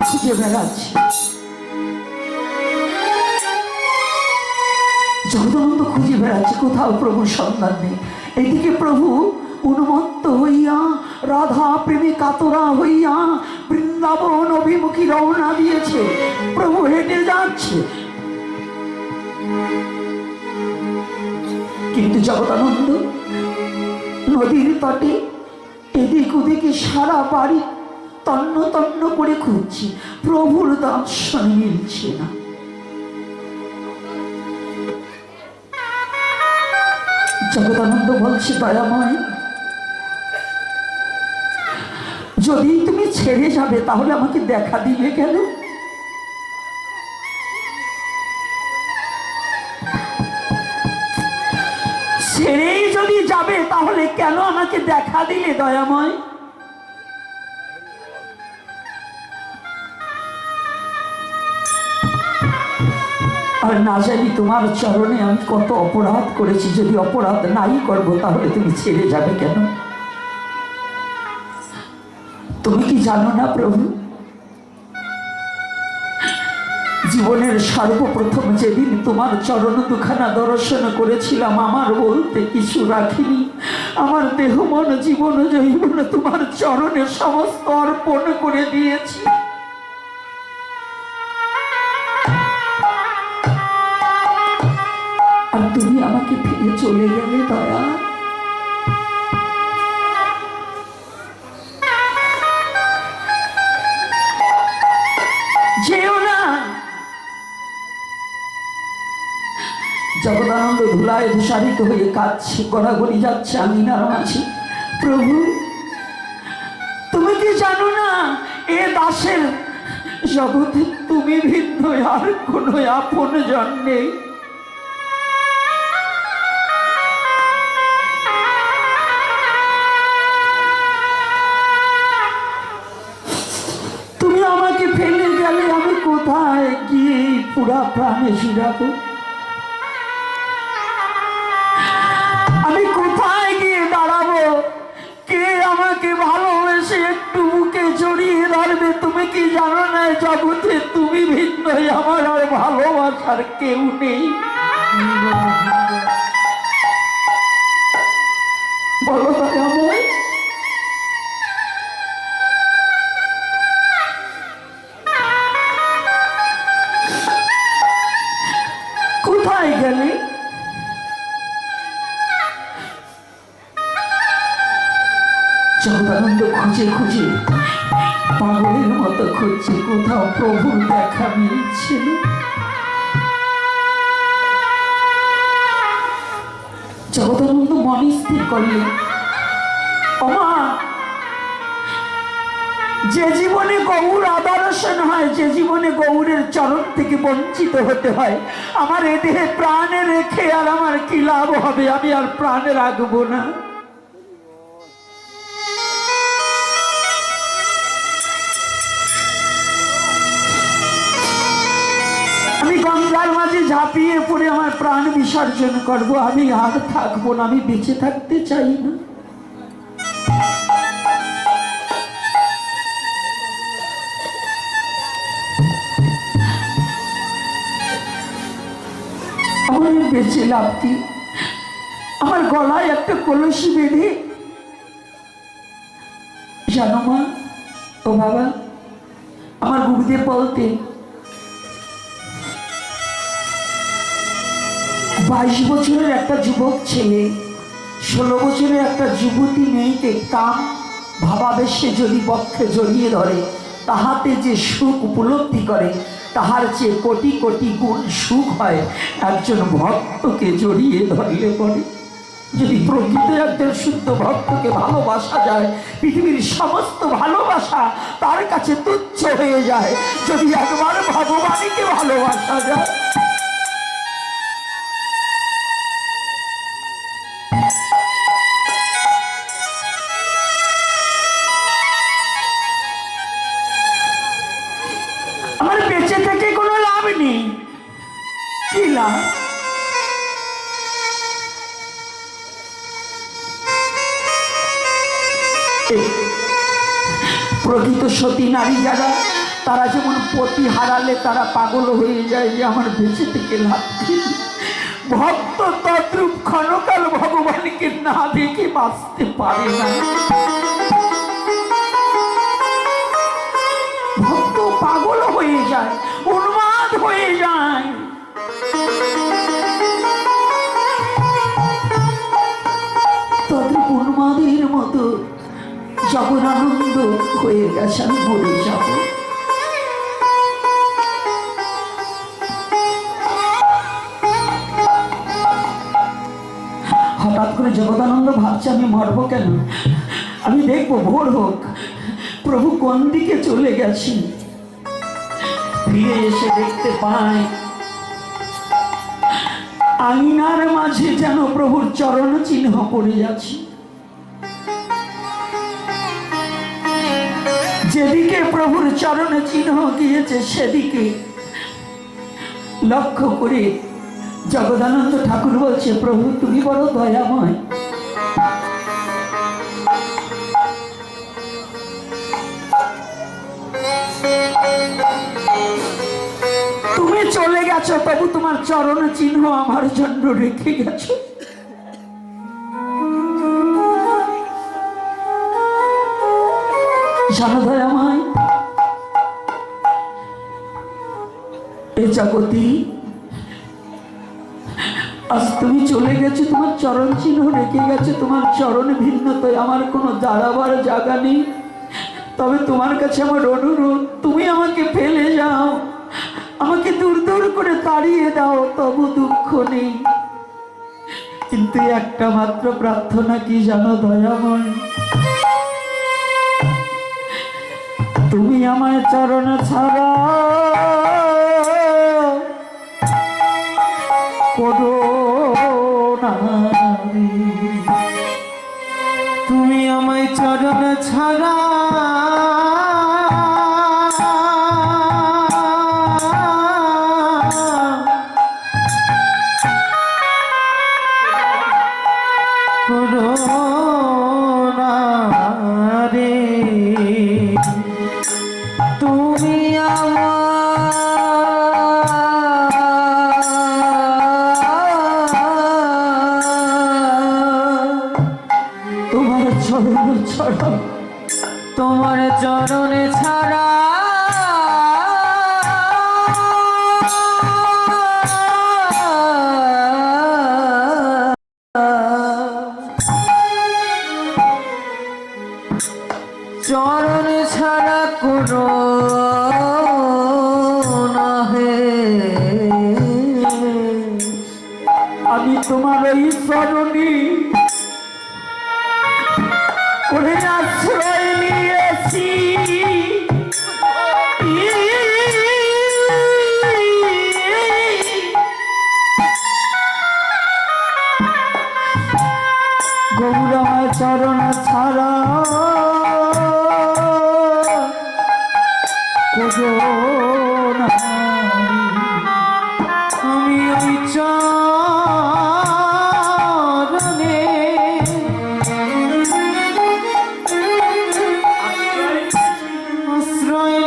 খুঁজে বেড়াচ্ছে। জগদানন্দ খুঁজে বেড়াচ্ছে, কোথাও প্রভুর সন্ধান নেই। এদিকে প্রভু উন্মত্ত হইয়া রাধা প্রেমে কাতরা হইয়া বৃন্দাবন অভিমুখী রওনা দিয়েছে। প্রভু হেঁটে যাচ্ছে, কিন্তু জগদানন্দ নদীর তটে এদিক ওদিকে সারা বাড়ি তন্ন তন্ন করে খুঁজছে, প্রভুর দর্শন মিলছে না। জগদানন্দ বলছে, দয়াময়, যদি তুমি ছেড়ে যাবে তাহলে আমাকে দেখা দিবে কেন? ছেড়েই যদি যাবে তাহলে কেন আমাকে দেখা দিলে দয়াময়? আর না জানি তোমার চরণে আমি কত অপরাধ করেছি, যদি অপরাধ নাই করবো তাহলে তুমি ছেড়ে যাবে কেন? তুমি কি জানো না প্রভু, জীবনের সর্বপ্রথম যেদিন তোমার চরণ দুখানা দর্শন করেছিলাম, আমার বলতে কিছু রাখিনি। আমার দেহ মন জীবন জৈবন তোমার চরণে সমস্ত অর্পণ করে দিয়েছি। আর তুমি আমাকে ফিরে চলে গেলে দয়া। যেও না। জগদানন্দ ধুলায় ধূসারিত হয়ে কাঁদছে, গড়াগড়ি যাচ্ছে আমিনার মাঝে। প্রভু, তুমি কি জানো না এ দাসের জগতে তুমি ভিন্ন আর কোন আপন জন নেই? তুমি আমাকে ফেলে গেলে আমি কোথায় গিয়ে পুরা প্রাণে ফিরাবো? আমি কোথায় গিয়ে দাঁড়াবো? কে আমাকে ভালোবেসে একটু বুকে জড়িয়ে ধরবে? তুমি কি জানো না জগতে তুমি ভিন্ন, আমার আর ভালোবাসার কেউ নেই? বলো দয়াময়, কোথায় গেলে? জগদানন্দ খুঁজে খুঁজে পাগলের মতো খুঁজছে, কোথাও প্রভুর দেখা মিলছে না। জগদানন্দ মনে স্থির করলেন, ওমা, যে জীবনে গৌর আদর্শন হয়, যে জীবনে গৌরের চরণ থেকে বঞ্চিত হতে হয়, আমার এ দেহে প্রাণে রেখে আর আমার কি লাভ হবে? আমি আর প্রাণে রাখবো না। আমি গঙ্গার মাঝে ঝাঁপিয়ে পড়ে আমার প্রাণ বিসর্জন করব। আমি আর থাকবো না, আমি বেঁচে থাকতে চাই না। আমার বেঁচে লাভ কি? আমার গলায় একটা কলসি বেঁধে, জানো মা, ও বাবা, আমার গুরুদেব বলতেন 22 বছরের একটা যুবক ছেলে 16 বছরের একটা যুবতী মেয়েকে কাম ভাবাবেশে যদি বক্ষে জড়িয়ে ধরে, তাহাতে যে সুখ উপলব্ধি করে, তাহার চেয়ে কোটি কোটি গুণ সুখ হয় একজন ভক্তকে জড়িয়ে ধরলে পরে। যদি প্রকৃত একজন শুদ্ধ ভক্তকে ভালোবাসা যায়, পৃথিবীর সমস্ত ভালোবাসা তার কাছে তুচ্ছ হয়ে যায়। যদি একবার ভগবানকে ভালোবাসা যায়, আমার বেঁচে থেকে কোনো লাভ নেই। কি লাভ? প্রকৃত সতী নারী যারা, তারা যেমন পতি হারালে তারা পাগল হয়ে যায় যে আমার বেঁচে থেকে লাভ কি। ভক্ত তদ্রূপ ক্ষণকাল ভগবানকে না দেখে বাঁচতে পারে না। ভক্ত পাগল হয়ে যায়, উন্মাদ হয়ে যায়। তদ্রূপ উন্মাদের মতো জগদানন্দ হয়ে গেছে, আমি মরে যাব। হঠাৎ করে জগদানন্দ ভাবছে আমি মরবো কেন? আমি দেখবো ভোর হোক, প্রভু কোন দিকে চলে গেছি। ফিরে এসে দেখতে পাই আঙিনার মাঝে যেন প্রভুর চরণ চিহ্ন পড়ে যাচ্ছে। যেদিকে প্রভুর চরণ চিহ্ন গিয়েছে সেদিকে লক্ষ্য করে জগদানন্দ ঠাকুর বলছে, প্রভু তুমি বড় দয়াময়। তুমি চলে গেছো, তবু তোমার চরণ চিহ্ন আমার জন্য রেখে গেছো। জানো দয়াময়, এ জগতি আজ তুমি চলে গেছো, তোমার চরণ চিহ্ন রেখে গেছে, তোমার চরণ ভিন্নতায় আমার কোনো দাঁড়াবার জায়গা নেই। তবে তোমার কাছে আমার অনুরোধ, তুমি আমাকে ফেলে যাও, আমাকে দূর দূর করে তাড়িয়ে দাও, তবু দুঃখ নেই। কিন্তু একটা মাত্র প্রার্থনা, কি জানো দয়াময়, তুমি আমায় চরণ ছাড়া করো না। তুমি আমায় চরণ ছাড়া তোমার চরণে ছাড়া চরণে ছাড়া কোনো নহে আমি তোমার এই চরণে করে আশ্রয় নিয়েছি। গৌরা চরণ ছাড়া আমি ওই চরণে আশ্রয়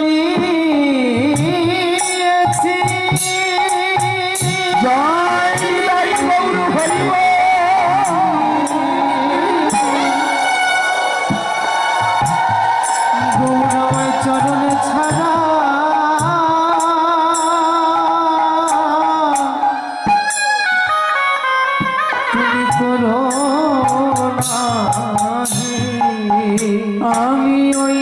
নিয়েছি। জয় নিতাই গৌর হরি বল। গৌরময় চরণে ছাড়া তুমি করো নাহি। আমি ওই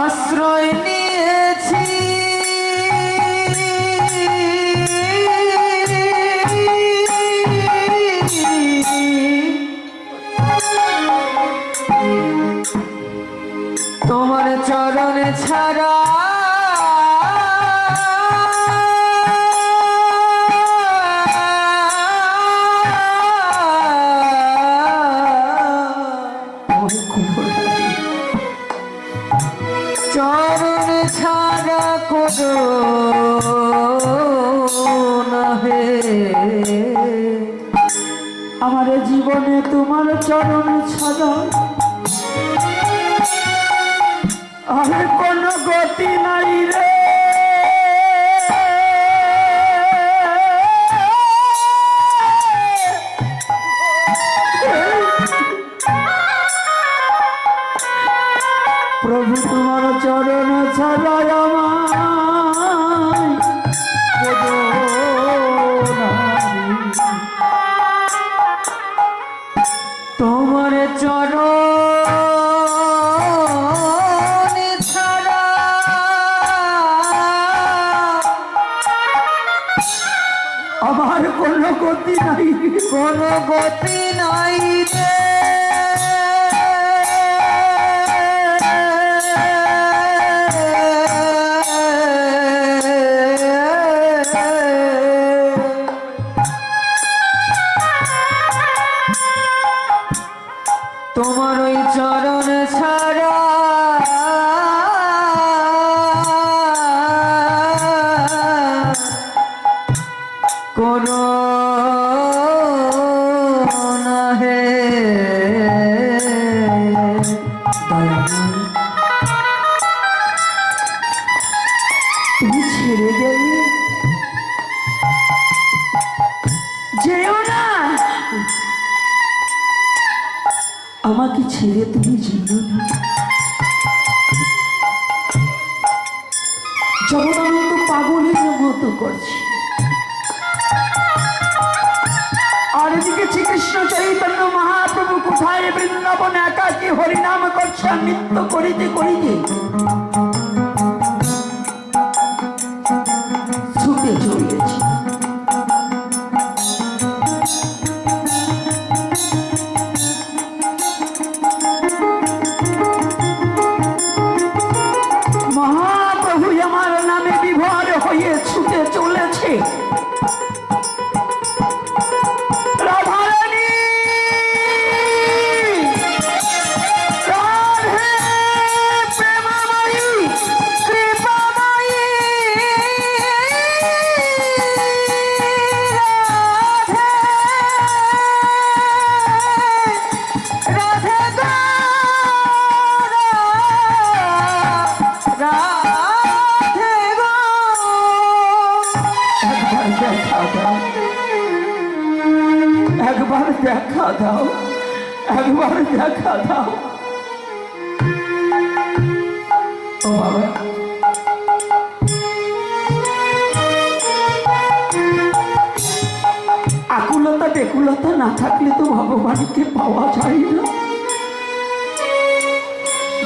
আশ্রয় নিয়েছি। তোমার চরণে ছাড়া চরণে ছাড়া কোনো নহে। আমার জীবনে তোমার চরণ ছাড়া আর কোন গতি নাই রে। প্রভু তোমার চরণ ছাড়া আমায় কোদো নাই। তোমার চরণ ছাড়া আমার কোনো গতি নাই, কোনো গতি নাই রে। তোমার ওই চরণ ছাড়া কোনো নহে। তুমি ছেড়ে গেলে যেও না, আমাকে ছেড়ে তুমি যেও না। জগদানন্দ পাগলের মতো করছে, আর এদিকে শ্রীকৃষ্ণ চৈতন্য মহাপ্রভু কোথায় বৃন্দাবন একাকী হরিনাম করছে আর নৃত্য করিতে করিতে ছুটে চলেছে। মহাপ্রভু আমার নামে বিভোর হয়ে ছুটে চলেছে। রাধারানী, রাধে প্রেমময়ী, একবার দেখা দাও, একবার দেখা দাও। ও বাবা, আকুলতা বেকুলতা না থাকলে তো ভগবানকে পাওয়া যায় না।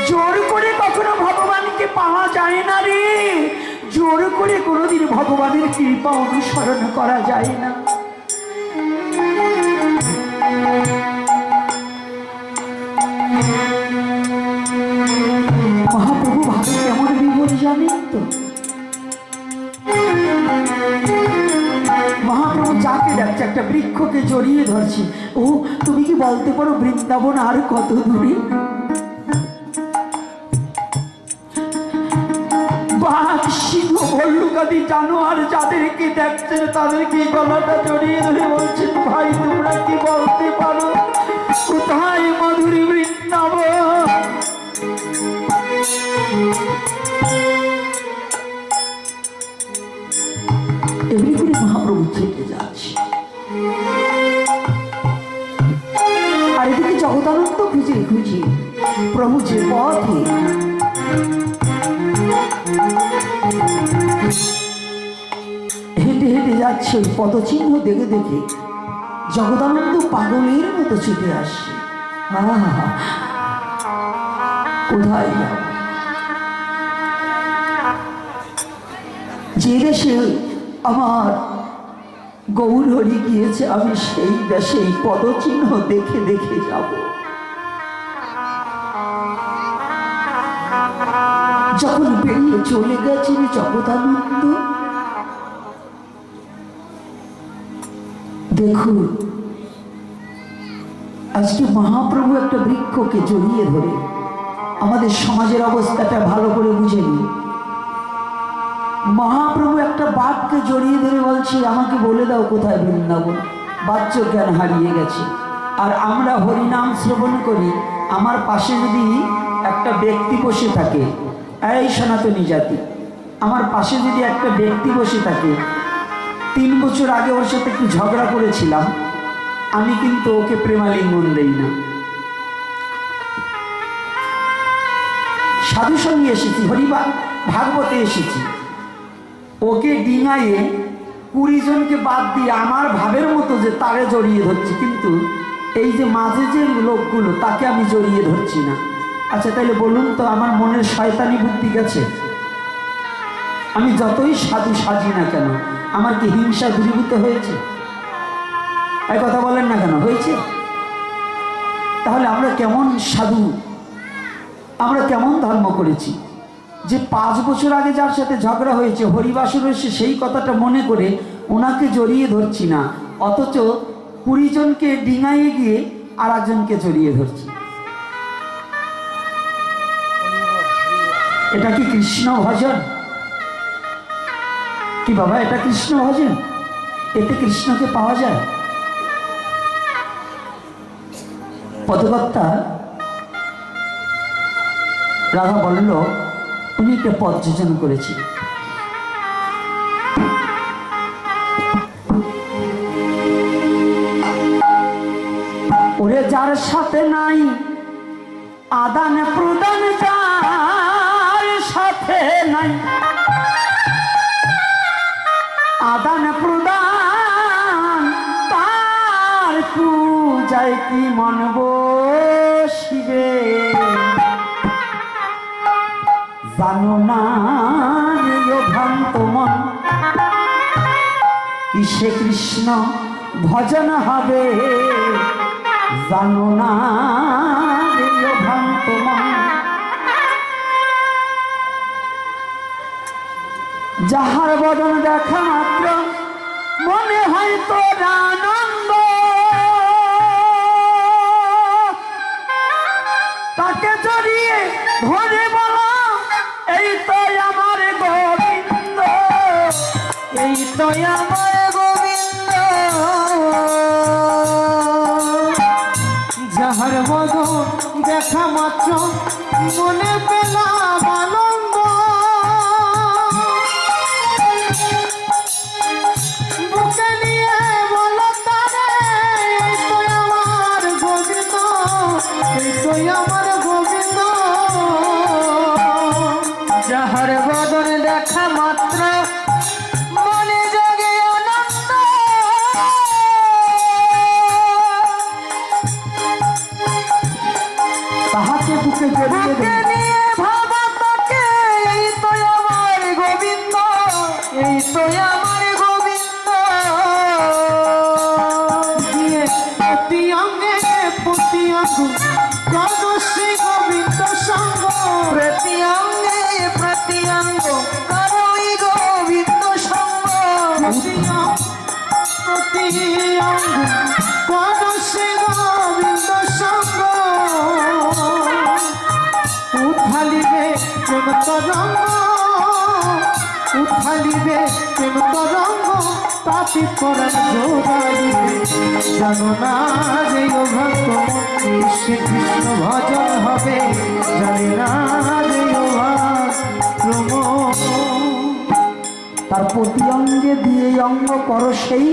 জোর করে কখনো ভগবানকে পাওয়া যায় না রে, জোর করে কোনোদিন ভগবানের কৃপা অনুসরণ করা যায় না। মহাপ্রভু ভাবে কেমন বিভোর জানেন তো? মহাপ্রভু যাকে ডাকছে, একটা বৃক্ষকে জড়িয়ে ধরছি। ও তুমি কি বলতে পারো বৃন্দাবন আর কত দূরে? বাঘ, সিংহ, ভল্লুকাদি জানোয়ার যাদেরকে দেখছেন তাদেরকে গলাটা জড়িয়ে ধরে বলছেন, ভাই তোমরা কি বলতে পারো কোথায় মধুরী বৃন্দাবন? এমনি করে মহাপ্রভু থেকে যাচ্ছে, আর এদিকে জগদানন্দ খুঁজে খুঁজে প্রভু যে পথে হেঁটে হেঁটে যাচ্ছে, ওই পদচিহ্ন দেখে দেখে জগদানন্দ পাগলের মতো ছুটে আসছে। কোথায় যাব? যে দেশে আমার গৌর হরি গিয়েছে, আমি সেই দেশে এই পদচিহ্ন দেখে দেখে যাব। যখন বেরিয়ে চলে গেছেন জগদানন্দ, দেখুন আজকে মহাপ্রভু একটা বৃক্ষকে জড়িয়ে ধরে, আমাদের সমাজের অবস্থাটা ভালো করে বুঝে নিন। মহাপ্রভু একটা বাঘকে জড়িয়ে ধরে বলছি, আমাকে বলে দাও কোথায় বৃন্দাবন। বাচ্চ জ্ঞান হারিয়ে গেছে। আর আমরা হরিনাম শ্রবণ করি, আমার পাশে যদি একটা ব্যক্তি বসে থাকে, এই সনাতনী জাতি, আমার পাশে যদি একটা ব্যক্তি বসে থাকে, 3 বছর আগে ওর সাথে একটু ঝগড়া করেছিলাম, আমি কিন্তু ওকে প্রেমালিঙ্গন দেই না। সাধু সঙ্গে এসেছি, ভাগবতে এসেছি, ওকে ডিঙাইয়ে 20 জনকে বাদ দিয়ে আমার ভাবের মতো যে তারে জড়িয়ে ধরছি, কিন্তু এই যে মাঝে যে লোকগুলো তাকে আমি জড়িয়ে ধরছি না। আচ্ছা তাইলে বলুন তো, আমার মনের শয়তানি বুদ্ধি গেছে? আমি যতই সাধু সাজি না কেন, আমার কি হিংসা দূরীভূত হয়েছে? এই কথা বলেন না কেন, হয়েছে? তাহলে আমরা কেমন সাধু, আমরা কেমন ধর্ম করেছি যে 5 বছর আগে যার সাথে ঝগড়া হয়েছে, হরিবাসর এসে সেই কথাটা মনে করে ওনাকে জড়িয়ে ধরছি না, অথচ 20 জনকে ডিঙাইয়ে গিয়ে আর একজনকে জড়িয়ে ধরছি। এটা কি কৃষ্ণ ভজন? কি বাবা, এটা কৃষ্ণ ভজন? এতে কৃষ্ণকে পাওয়া যায়? পদকর্তা রাধা বলল, উনি একটা পদ যোজনা করেছি। ওরে যার সাথে নাই আদান প্রদান, যার সাথে নাই আদান প্রদান, তার পূজায় কি মন বসিবে? জানো না রে ভ্রান্ত মন, কিসে কৃষ্ণ ভজন হবে? জানো না রে ভ্রান্ত মন, যাহার বদন দেখা মাত্র মনে হয় তোর আনন্দ, তাকে জড়িয়ে ধরে বলা, এই তো আমার গোবিন্দ, এই তো আমার গোবিন্দ। যাহার বদন দেখা মাত্র মনে পেলাম আনন্দ, বুকে নিয়ে বলো তারে, এই তো বুকে জড়িয়ে বুকে ধরে নিয়ে ভাবা তাকে, এই তো আমার গোবিন্দ, এই তো আমার গোবিন্দ। দিয়ে প্রতি অঙ্গে প্রতি অঙ্গ কর শ্রী গোবিন্দ সঙ্গ, প্রতি অঙ্গে প্রতি অঙ্গ করই গোবিন্দ সঙ্গ, প্রতি অঙ্গ কর শ্রী গোবিন্দ সঙ্গ। উঠালিবে প্রেম তরঙ্গ, উঠালিবে প্রেম তরঙ্গ, তাপি পরাণ জোড়াইবে। জানো না যে ও ভক্ত শ্রী কৃষ্ণ ভজন হবে, জানি না যে ও ভক্ত। তার প্রতি অঙ্গে দিয়ে অঙ্গ কর সেই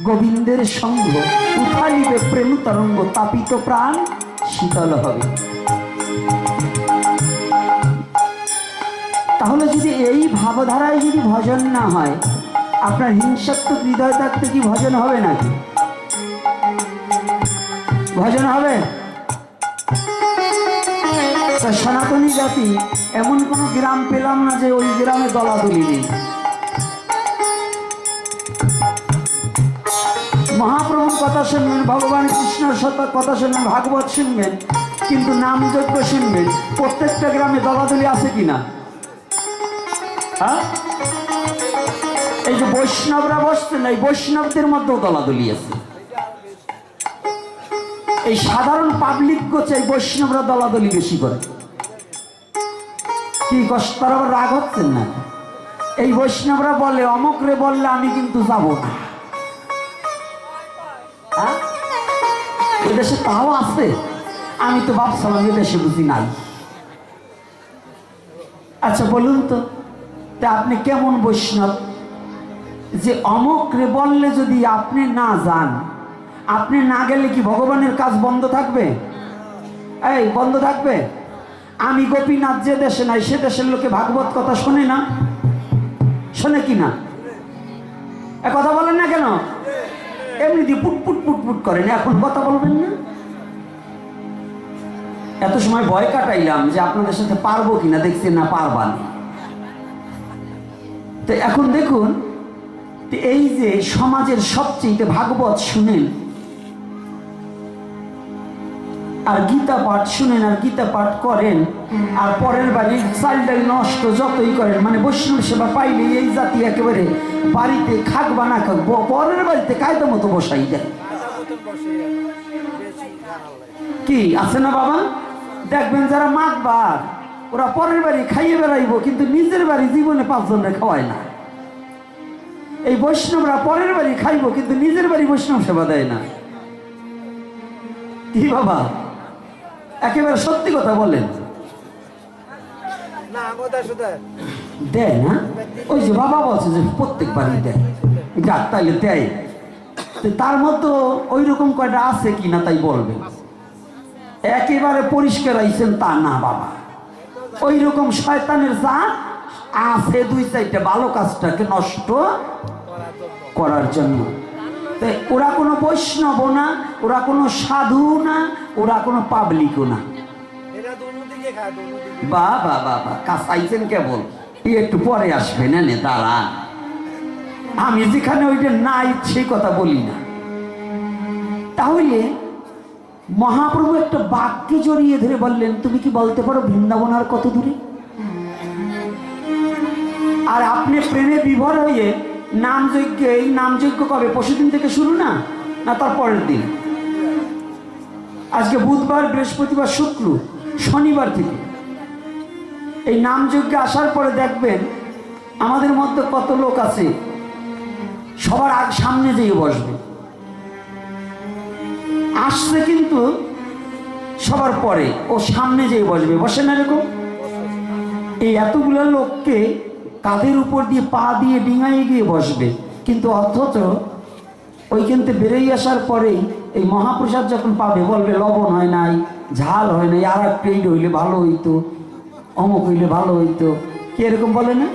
গোবিন্দের সঙ্গ, উঠালিবে প্রেম তরঙ্গ, তাপিত প্রাণ শীতল হবে। তাহলে যদি এই ভাবধারায় যদি ভজন না হয়, আপনার হিংসাত্মক হৃদয় থাকতে কি ভজন হবে নাকি? ভজন হবে? তা সনাতনী জাতি এমন কোনো গ্রাম পেলাম না যে ওই গ্রামে দলাদলি নেই। মহাপ্রভুর কথা শুনবেন, ভগবান কৃষ্ণের সাথে কথা শুনবেন, ভাগবত শুনবেন, কিন্তু নাম যজ্ঞ শুনবেন, প্রত্যেকটা গ্রামে দলাদলি আছে কিনা? হ্যাঁ, এই যে বৈষ্ণবরা বসছেন, এই বৈষ্ণবদের মধ্যেও দলাদলি আছে। এই সাধারণ পাবলিক গোছে এই বৈষ্ণবরা দলাদলি বেশি করে। কি কষ্ট, তারা আবার রাগ হচ্ছেন না? এই বৈষ্ণবরা বলে অমুক রে বললে আমি কিন্তু যাব না। হ্যাঁ, এদেশে তাও আছে, আমি তো ভাবছিলাম এদেশে বুঝি নাই। আচ্ছা বলুন তো, তা আপনি কেমন বৈষ্ণব যে অমুক রে বললে যদি আপনি না যান, আপনি না গেলে কি ভগবানের কাজ বন্ধ থাকবে? এই বন্ধ থাকবে? আমি গোপীনাথ যে দেশে নাই সে দেশের লোকে ভাগবত কথা শোনে না? শোনে কি না? এ কথা বলেন না কেন? এমনি দিয়ে পুটপুট পুটপুট করেন, এখন কথা বলবেন না? এত সময় ভয় কাটাইলাম যে আপনাদের সাথে পারবো কিনা, দেখছেন না পারবা না। তো এখন দেখুন, এই যে সমাজের সবচেয়ে ভাগবত শুনেন আর গীতা পাঠ শুনেন আর গীতা পাঠ করেন, আর পরের বাড়ির চালটাই নষ্ট যতই করেন, মানে বৈষ্ণব সেবা পাইলে এই জাতি একেবারে বাড়িতে খাক বা না খাক পরের বাড়িতে কায়দা মতো বসাই দেয়। কি আছে না বাবা? দেখবেন যারা মাতবার ওরা পরের বাড়ি খাইয়ে বেড়াইবো, কিন্তু নিজের বাড়ি জীবনে 5 জনের খাওয়ায় না। এই বৈষ্ণবরা পরের বাড়ি খাইবো, কিন্তু নিজের বাড়ি বৈষ্ণব সেবা দেয় না। কি বাবা, একেবারে সত্যি কথা বলেন। দেয় না? ওই যে বাবা বলছে যে প্রত্যেক বাড়ি দেয়, যাক তাইলে দেয়। তার মতো ওই রকম কয়টা আছে কিনা তাই বলবেন। একেবারে পরিষ্কার আইছেন তা না বাবা, ওই রকম শয়তানের জাত আছে 2-4টা ভালো কাজটাকে নষ্ট করার জন্য। তাই ওরা কোনো বৈষ্ণব না, ওরা কোনো সাধু না, ওরা কোনো পাবলিকও না। বাবা বাবা কাছাইছেন কেবল, একটু পরে আসবেন, এনে দাঁড়ান। আমি যেখানে ওইটা নাই সেই কথা বলি না। তাহলে মহাপ্রভু একটা বাক্যে জড়িয়ে ধরে বললেন, তুমি কি বলতে পারো বৃন্দাবন আর কত দূরে? আর আপনি প্রেমে বিভোর হয়ে নামযজ্ঞ, এই নামযজ্ঞ কবে? পরশুদিন থেকে শুরু না, না তার পরের দিন? আজকে বুধবার, বৃহস্পতিবার, শুক্র, শনিবার থেকে এই নামযজ্ঞে আসার পরে দেখবেন আমাদের মধ্যে কত লোক আছে সবার সামনে যেয়ে বসবে। আসছে কিন্তু সবার পরে ও সামনে যেয়ে বসবে, বসে না এরকম? এই এতগুলো লোককে কাঁধের উপর দিয়ে পা দিয়ে ডিঙাইয়ে গিয়ে বসবে, কিন্তু অথচ ওইখান থেকে বেরিয়ে আসার পরেই এই মহাপ্রসাদ যখন পাবে বলবে লবণ হয় নাই, ঝাল হয় নাই, আর এক প্লেট হইলে ভালো হইতো, অমুক হইলে ভালো হইতো। কি এরকম বলে না?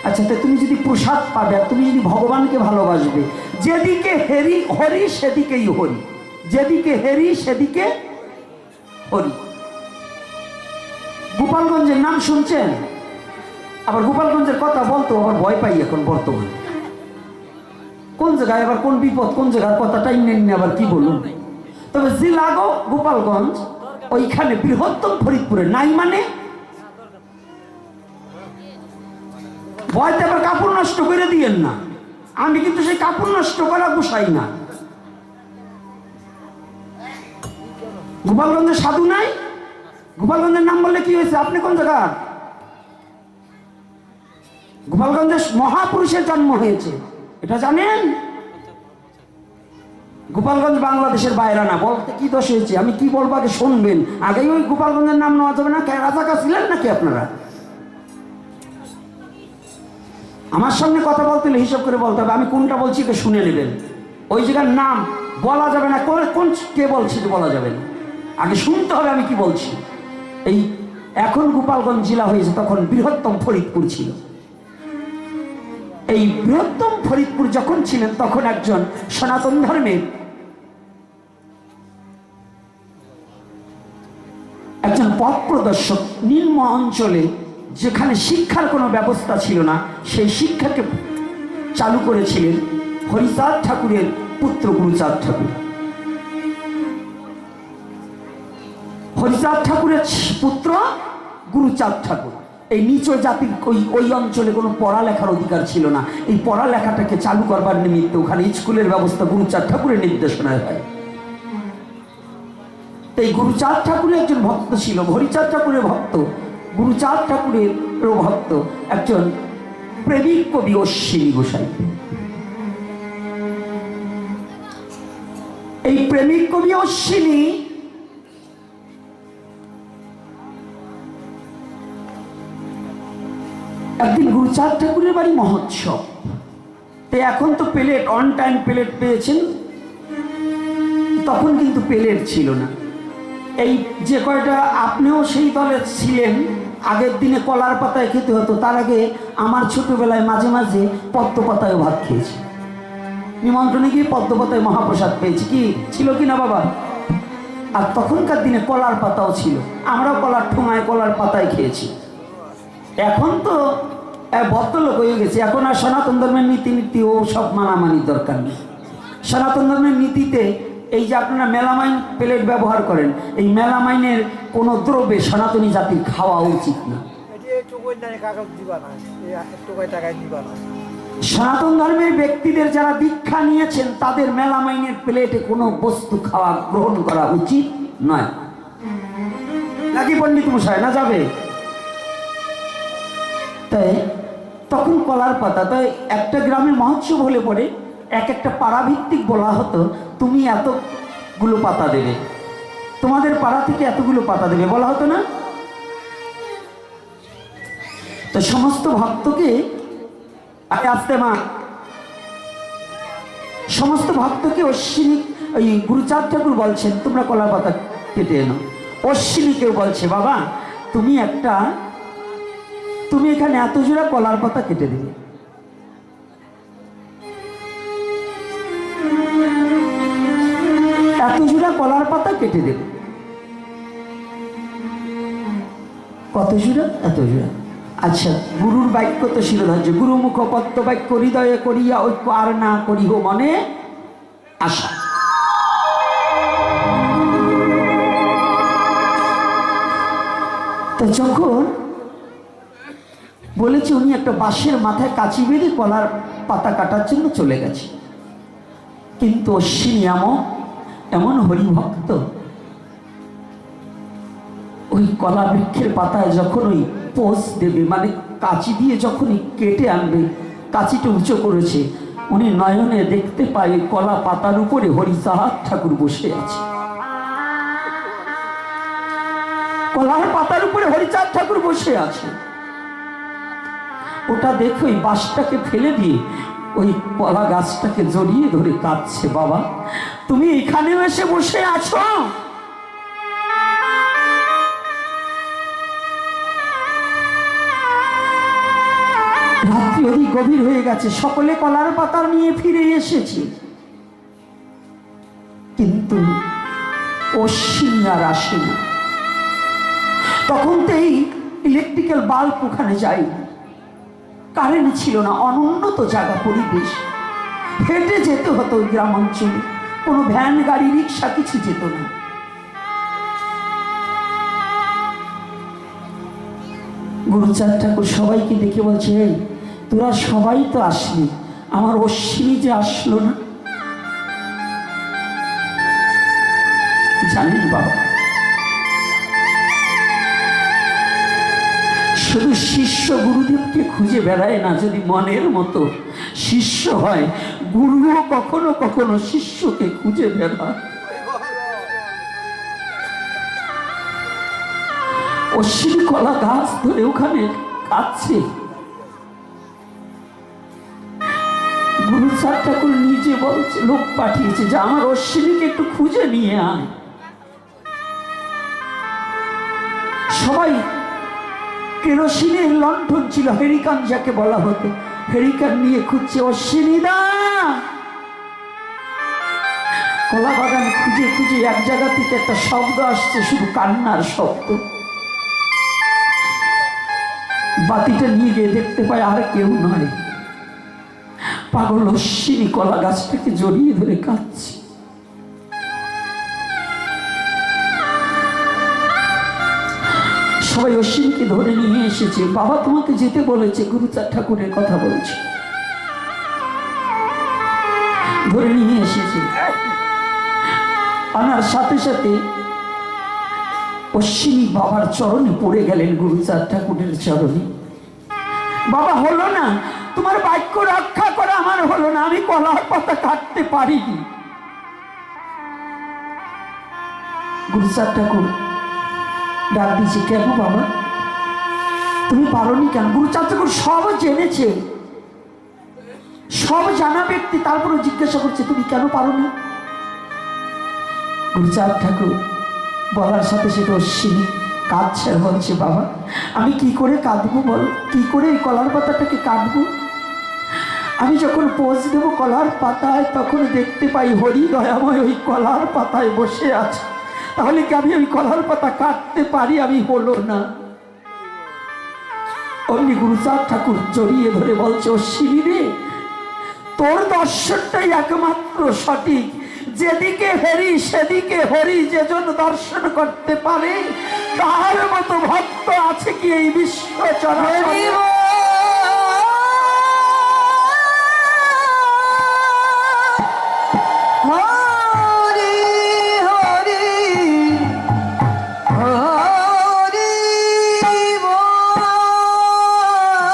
আচ্ছা, তো তুমি যদি প্রসাদ পাবে আর তুমি যদি ভগবানকে ভালোবাসবে, যেদিকে হরি সেদিকেই হরি, যেদিকে হেরি সেদিকে হরি। গোপালগঞ্জের নাম শুনছেন? আবার গোপালগঞ্জের কথা বলতো আবার ভয় পাই এখন বর্তমানে। কোন জায়গায় আবার কোন বিপদ, কোন জায়গার কথাটাই নেন আবার কি বলুন। তবে জেলা গোপালগঞ্জ, ওইখানে বৃহত্তম ফরিদপুরে নাই মানে ভয়তে আবার কাপড় নষ্ট করে দিয়েন না। আমি কিন্তু সেই কাপড় নষ্ট করা বসাই না। গোপালগঞ্জের সাধু নাই? গোপালগঞ্জের নাম বললে কি হয়েছে? আপনি কোন জায়গা? গোপালগঞ্জে মহাপুরুষের জন্ম হয়েছে, এটা জানেন? গোপালগঞ্জ বাংলাদেশের বাইরে না। বলতে কি দোষ হয়েছে? আমি কি বলবো আগে শুনবেন। আগেই ওই গোপালগঞ্জের নাম নেওয়া যাবে না। রাজাকা ছিলেন নাকি আপনারা? আমার সামনে কথা বলতে হলে হিসাব করে বলতে হবে। আমি কোনটা বলছি তো শুনে নেবেন। ওই জায়গার নাম বলা যাবে না। কোন কে বলছি তো বলা যাবে না, আগে শুনতে হবে আমি কি বলছি। এই এখন গোপালগঞ্জ জেলা হয়েছে, তখন বৃহত্তম ফরিদপুর ছিল। এই বৃহত্তম ফরিদপুর যখন ছিলেন তখন একজন সনাতন ধর্মের একজন পথ প্রদর্শক নিম্ন অঞ্চলে, যেখানে শিক্ষার কোনো ব্যবস্থা ছিল না, সেই শিক্ষাকে চালু করেছিলেন হরিচাঁদ ঠাকুরের পুত্র গুরুচাঁদ ঠাকুর। হরিচাঁদ ঠাকুরের পুত্র গুরুচাঁদ ঠাকুর। এই নিচ জাতির ওই অঞ্চলে কোনো পড়ালেখার অধিকার ছিল না। এই পড়ালেখাটাকে চালু করবার নিমিত্তে ওখানে স্কুলের ব্যবস্থা গুরুচাঁদ ঠাকুরের নির্দেশনায় হয়। এই গুরুচাঁদ ঠাকুরের একজন ভক্ত ছিল, হরিচাঁদ ঠাকুরের ভক্ত, গুরুচাঁদ ঠাকুরেরও ভক্ত একজন প্রেমিক কবি অশ্বিনী গোসাই। এই প্রেমিক কবি অশ্বিনী একদিন গুরুচাঁদ ঠাকুরের বাড়ি মহোৎসব। তো এখন তো প্লেট, অন টাইম প্লেট পেয়েছেন, তখন কিন্তু প্লেট ছিল না। এই যে কয়টা, আপনিও সেই দলে ছিলেন, আগের দিনে কলার পাতায় খেতে হতো। তার আগে আমার ছোটবেলায় মাঝে মাঝে পদ্ম পাতায় ভাত খেয়েছি। নিমন্ত্রণে গিয়ে পদ্ম পাতায় মহাপ্রসাদ পেয়েছি। কি ছিল কি না বাবা? আর তখনকার দিনে কলার পাতাও ছিল, আমরাও কলার ঠোঙায় কলার পাতায় খেয়েছি। এখন তো ভদ্রলোক হয়ে গেছে, এখন আর সনাতন ধর্মের নীতি ও সব মানামানির দরকার নেই। সনাতন ধর্মের নীতিতে এই যে আপনারা মেলামাইন প্লেট ব্যবহার করেন, এই মেলামাইনের কোনো দ্রব্যে সনাতনী জাতির খাওয়া উচিত না। সনাতন ধর্মের ব্যক্তিদের যারা দীক্ষা নিয়েছেন তাদের মেলামাইনের প্লেটে কোনো বস্তু খাওয়া গ্রহণ করা উচিত নয়। নাকি পণ্ডিত মশাই? না যাবে? তাই তখন কলার পাতা, তাই একটা গ্রামে মহোৎসব হলে পরে এক একটা পাড়াভিত্তিক বলা হতো, তুমি এতগুলো পাতা দেবে, তোমাদের পাড়া থেকে এতগুলো পাতা দেবে, বলা হতো না? তো সমস্ত ভক্তকে, আসতে মা, সমস্ত ভক্তকে অশ্বিনী, ওই গুরুচাঁদ ঠাকুর বলছেন তোমরা কলার পাতা কেটে এনো। অশ্বিনীকেও বলছে বাবা তুমি এখানে এত জোড়া কলার পাতা কেটে দেবে। এত জোড়া কলার পাতা কেটে দেবে। কত জোড়া? এত জোড়া। আচ্ছা, গুরুর বাক্য তো শিরোধার্য। গুরু মুখপত্য বাক্য হৃদয়ে করিয়া ঐক্য আর না করিহ মনে আশা। তো যখন বলেছে, উনি একটা বাঁশের মাথায় কাঁচি বেঁধে কলার পাতা কাটার জন্য চলে গেছে। কিন্তু অশ্বিনী এমন হরিভক্ত, ওই কলা বৃক্ষের পাতায় যখন ওই পোষ দেবে, মানে কাঁচি দিয়ে যখনই কেটে আনবে, কাঁচিটা উঁচু করেছে, উনি নয়নে দেখতে পায় কলা পাতার উপরে হরিচাঁদ ঠাকুর বসে আছে। কলার পাতার উপরে হরিচাঁদ ঠাকুর বসে আছে। ওটা দেখে ওই বাঁশটাকে ফেলে দিয়ে ওই কলা গাছটাকে জড়িয়ে ধরে কাঁদছে, বাবা তুমি এখানে এসে বসে আছো? রাত্রি অধিক গভীর হয়ে গেছে, সকলে কলার পাতা নিয়ে ফিরে এসেছে, কিন্তু অশ্বিনী আর আসে না। তখন তো এই ইলেকট্রিক্যাল বাল্ব ওখানে যায়নি, কারেন্ট ছিল না, অনুন্নত জায়গা, পরিবেশ, হেঁটে যেতে হতো ওই গ্রামাঞ্চলে, কোনো ভ্যান গাড়ি রিক্সা কিছু যেত না। গুরুচাঁদ ঠাকুর সবাইকে দেখে বলছে, এই তোরা সবাই তো আসলি, আমার অশ্বিনী যে আসলো না। জানেন বাবা, শুধু শিষ্য গুরুদেবকে খুঁজে বেড়ায় না, যদি মনের মতো শিষ্য হয়, গুরুও কখনো কখনো শিষ্যকে খুঁজে বেড়ায়। অশ্বিনী কলা গাছ ধরে ওখানে কাঁদছে। গুরুচাঁদ ঠাকুর নিজে বলছে, লোক পাঠিয়েছে যে আমার অশ্বিনীকে একটু খুঁজে নিয়ে আয়। সবাই কেরোসিনের লণ্ঠন ছিল, হেরিকান যাকে বলা হতো, হেরিকান নিয়ে খুঁজছে, অশ্বিনীদা। কলা বাগান খুঁজে খুঁজে এক জায়গা থেকে একটা শব্দ আসছে, শুধু কান্নার শব্দ। বাতিটা নিয়ে গিয়ে দেখতে পায় আর কেউ নয়, পাগল অশ্বিনী কলা গাছটাকে জড়িয়ে ধরে কাঁদছে। সবাই অশ্বিনীকে ধরে নিয়ে এসেছে। বাবা তোমাকে যেতে বলেছে, গুরুচাঁদ ঠাকুরের কথা বলছে। ধরে নিয়ে এসেছে, আনার সাথে সাথে অশ্বিনী বাবার চরণে পড়ে গেলেন, গুরুচাঁদ ঠাকুরের চরণে। বাবা, হলো না, তোমার বাক্য রক্ষা করা আমার হলো না, আমি কলার পাতা কাটতে পারিনি। গুরুচাঁদ ঠাকুর ডাক দিয়েছে, কেন বাবা তুমি পারোনি কেন? গুরুচাঁদ ঠাকুর সব জেনেছে, সব জানা ব্যক্তি, তারপরে জিজ্ঞাসা করছে তুমি কেন পারোনি? গুরুচাঁদ ঠাকুর বলার সাথে সাথে অশ্বিনী কাঁদছে, বলছে, বাবা আমি কি করে কাঁদবো বলো, কি করে এই কলার পাতাটাকে কাটবো? আমি যখন পোজ দেবো কলার পাতায়, তখন দেখতে পাই হরি দয়াময় ওই কলার পাতায় বসে আছে, তাহলে কি আমি ওই কলার পাতা কাটতে পারি? আমি হলো না। অমনি গুরুচাঁদ ঠাকুর জড়িয়ে ধরে বলছে, অশ্বিনী রে, তোর দর্শনটাই একমাত্র সঠিক, যেদিকে হেরি সেদিকে হরি, যেজন দর্শন করতে পারে তার মতো ভক্ত আছে কি এই বিশ্ব চরাচরে?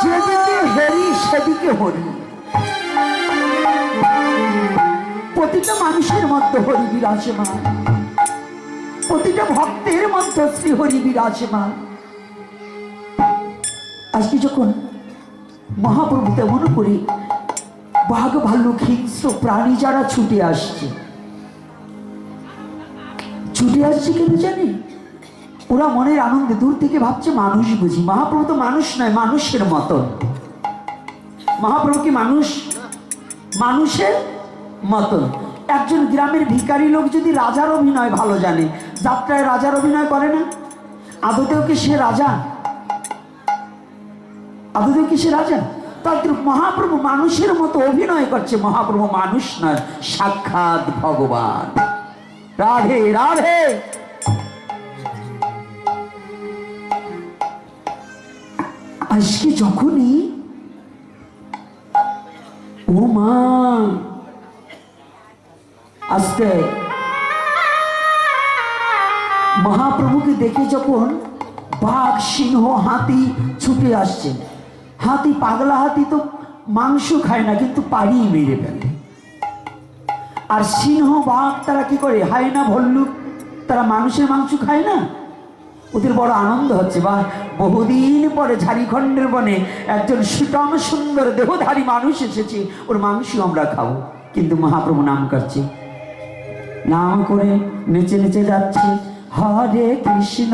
যেদিকে হেরি সেদিকে হরি, প্রতিটা মানুষের মধ্যে হরি বিরাজমান, প্রতিটা ভক্তের মধ্যে শ্রী হরি বিরাজমান। আজকে যখন মহাপ্রভু তেমন করে বাঘ ভাল্লুক হিংস্র প্রাণী যারা ছুটে আসছে কেন জানি? ওরা মনের আনন্দে দূর থেকে ভাবছে মানুষ বুঝি। মহাপ্রভু তো মানুষ নয়, মানুষের মতন। মহাপ্রভু কি মানুষ? মানুষের মতন। একজন গ্রামের ভিখারি লোক যদি রাজার অভিনয় ভালো জানে, যাত্রায় রাজার অভিনয় করে না, আদতেও কি সে রাজা? আদতেও কি সে রাজা? তাদের মহাপ্রভু মানুষের মতো অভিনয় করছে। মহাপ্রভু মানুষ নয়, সাক্ষাৎ ভগবান। রাধে রাধে। আজকে যখনই ও মা আসতে মহাপ্রভুকে দেখে যখন বাঘ, সিংহ, হাতি ছুটে আসছে, হাতি, পাগলা হাতি তো মাংস খায় না, কিন্তু পাড়িয়ে মেরে ফেলে। আর সিংহ, বাঘ তারা কি করে? হায়না, ভল্লুক, তারা মানুষের মাংস খায় না। ওদের বড় আনন্দ হচ্ছে, বা বহুদিন পরে ঝাড়িখণ্ডের বনে একজন সুটম সুন্দর দেহধারী মানুষ এসেছে, ওর মাংসও আমরা খাবো। কিন্তু মহাপ্রভু নাম করছে, নাম করে নেচে নেচে যাচ্ছে, হরে কৃষ্ণ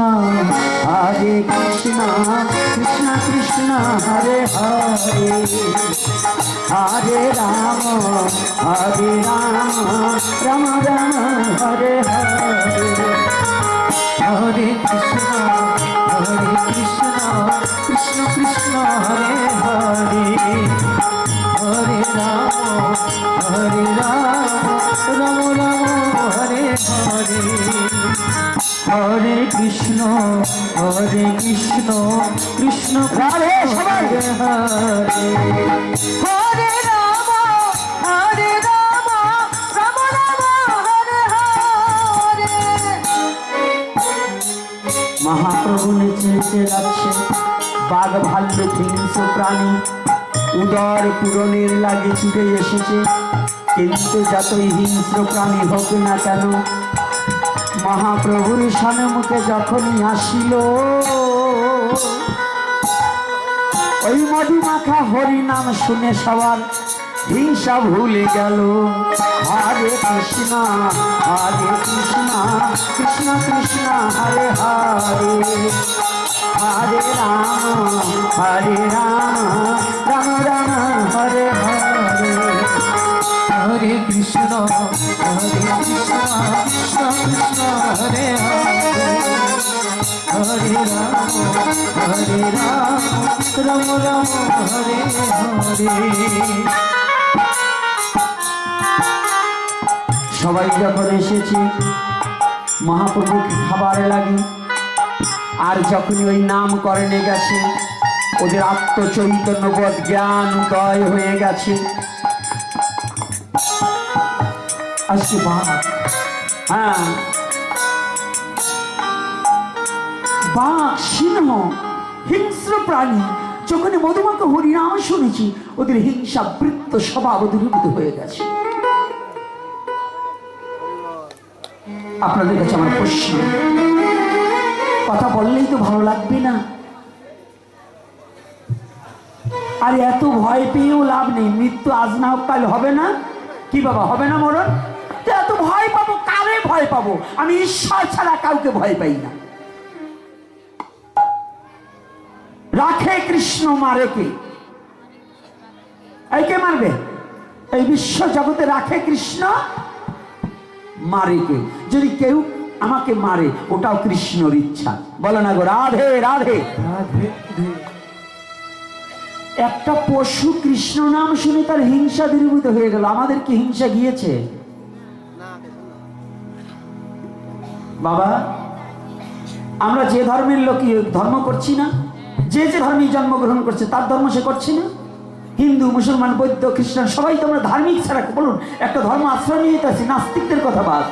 হরে কৃষ্ণ কৃষ্ণ কৃষ্ণ হরে হরে, হরে রাম রাম রাম হরে হরে, হরে কৃষ্ণ হরে কৃষ্ণ কৃষ্ণ কৃষ্ণ হরে হরে হরে রাম রাম রাম হরে হরে হরে কৃষ্ণ কৃষ্ণ রাধে সবাই। হরে হরে রাম রাম রাম হরে হরে। মহাপ্রভু নেচে নেচে যাচ্ছে, বাঘ ভাল্লুক হিংস্র প্রাণী উদর পূরণের লাগে ছুটে এসেছে। কিন্তু যতই হিংস্র প্রাণী হোক না কেন, মহাপ্রভুর সম্মুখে যখনই আসিল, ওই মধুমাখা হরি নাম শুনে সবার হিংসা ভুলে গেল। হরে কৃষ্ণ কৃষ্ণ কৃষ্ণ হরে হরে হরে রাম রাম রাম হরে হরে হরে কৃষ্ণ কৃষ্ণ কৃষ্ণ হরে হরে হরে রাম রাম হরে হরে। সবাই যখন এসেছি মহাপ্রভুকে খাবারে লাগি, আর যখনই ওই নাম করণে গেছে, ওদের আত্মচৈতন্যবোধ জ্ঞান উদয় হয়ে গেছে। আজকে বাঘ, হ্যাঁ বাঘ সিংহ হিংস্র প্রাণী যখনই মধুমাখা হরিনাম শুনেছি, ওদের হিংসা বৃত্ত স্বভাব দূরীভূত হয়ে গেছে। আপনাদের কাছে আমার প্রশ্ন, কথা বললেই তো ভালো লাগবে না, আর এত ভয় পেয়েও লাভ নেই। মৃত্যু আজ না হোক কাল হবে না, কি বাবা হবে না মরণ? তো এত ভয় পাবো, কারে ভয় পাবো? আমি ঈশ্বর ছাড়া কাউকে ভয় পাই না। রাখে কৃষ্ণ মারে কে? এই কে মারবে? এই বিশ্ব জগতে রাখে কৃষ্ণ মারে কে? যদি কেউ আমাকে মারে, ওটাও কৃষ্ণর ইচ্ছা। বলো না গো রাধে রাধে। একটা পশু কৃষ্ণ নাম শুনে তার হিংসা দূরীভূত হয়ে গেল। আমাদের কি হিংসা গিয়েছে বাবা? আমরা যে ধর্মের লোকই ধর্ম করছি না, যে যে ধর্মে জন্মগ্রহণ করছে তার ধর্ম সে করছি না। হিন্দু, মুসলমান, বৌদ্ধ, খ্রিস্টান সবাই তো আমরা ধার্মিক ছাড়া বলুন একটা ধর্ম আশ্রয় নিয়ে আছি, নাস্তিকদের কথা বাদ।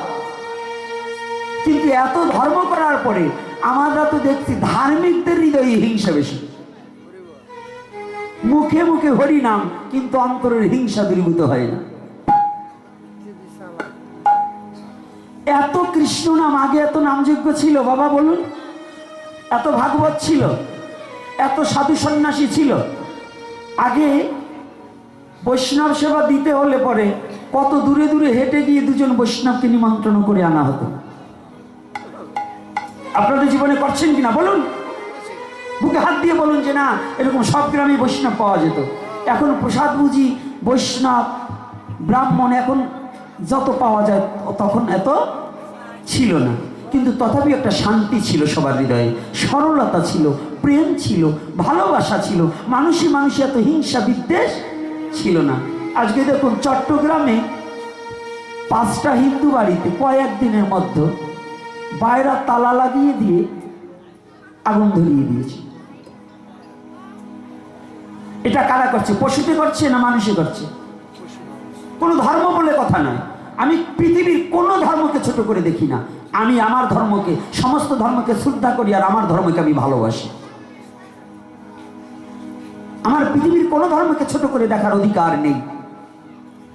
কিন্তু এত ধর্ম করার পরে আমরা তো দেখছি ধার্মিকদের হৃদয়ে হিংসা বেশি। মুখে মুখে হরি নাম, কিন্তু অন্তরের হিংসা দূরীভূত হয় না। এত কৃষ্ণ নাম, আগে এত নামযোগ্য ছিল বাবা বলুন? এত ভাগবত ছিল, এত সাধু সন্ন্যাসী ছিল। আগে বৈষ্ণব সেবা দিতে হলে পরে কত দূরে দূরে হেঁটে গিয়ে দুজন বৈষ্ণবকে নিমন্ত্রণ করে আনা হতো। আপনাদের জীবনে করছেন কিনা বলুন? বুকে হাত দিয়ে বলুন যে না, এরকম সব গ্রামে বৈষ্ণব পাওয়া যেত। এখন প্রসাদ বুঝি বৈষ্ণব ব্রাহ্মণ এখন যত পাওয়া যায়, তখন এত ছিল না। কিন্তু তথাপি একটা শান্তি ছিল সবার হৃদয়ে, সরলতা ছিল, প্রেম ছিল, ভালোবাসা ছিল, মানুষে মানুষে এত হিংসা বিদ্বেষ ছিল না। আজকে দেখুন চট্টগ্রামে 5টা হিন্দু বাড়িতে কয়েকদিনের মধ্যে বাইরে তালা লাগিয়ে দিয়ে আগুন ধরিয়ে দিয়েছে। এটা কারা করছে? পশুতে করছে না মানুষে করছে? কোনো ধর্ম বলে কথা নয়। আমি পৃথিবীর কোনো ধর্মকে ছোট করে দেখি না। আমি আমার ধর্মকে, সমস্ত ধর্মকে শ্রদ্ধা করি, আর আমার ধর্মকে আমি ভালোবাসি। আমার পৃথিবীর কোনো ধর্মকে ছোট করে দেখার অধিকার নেই।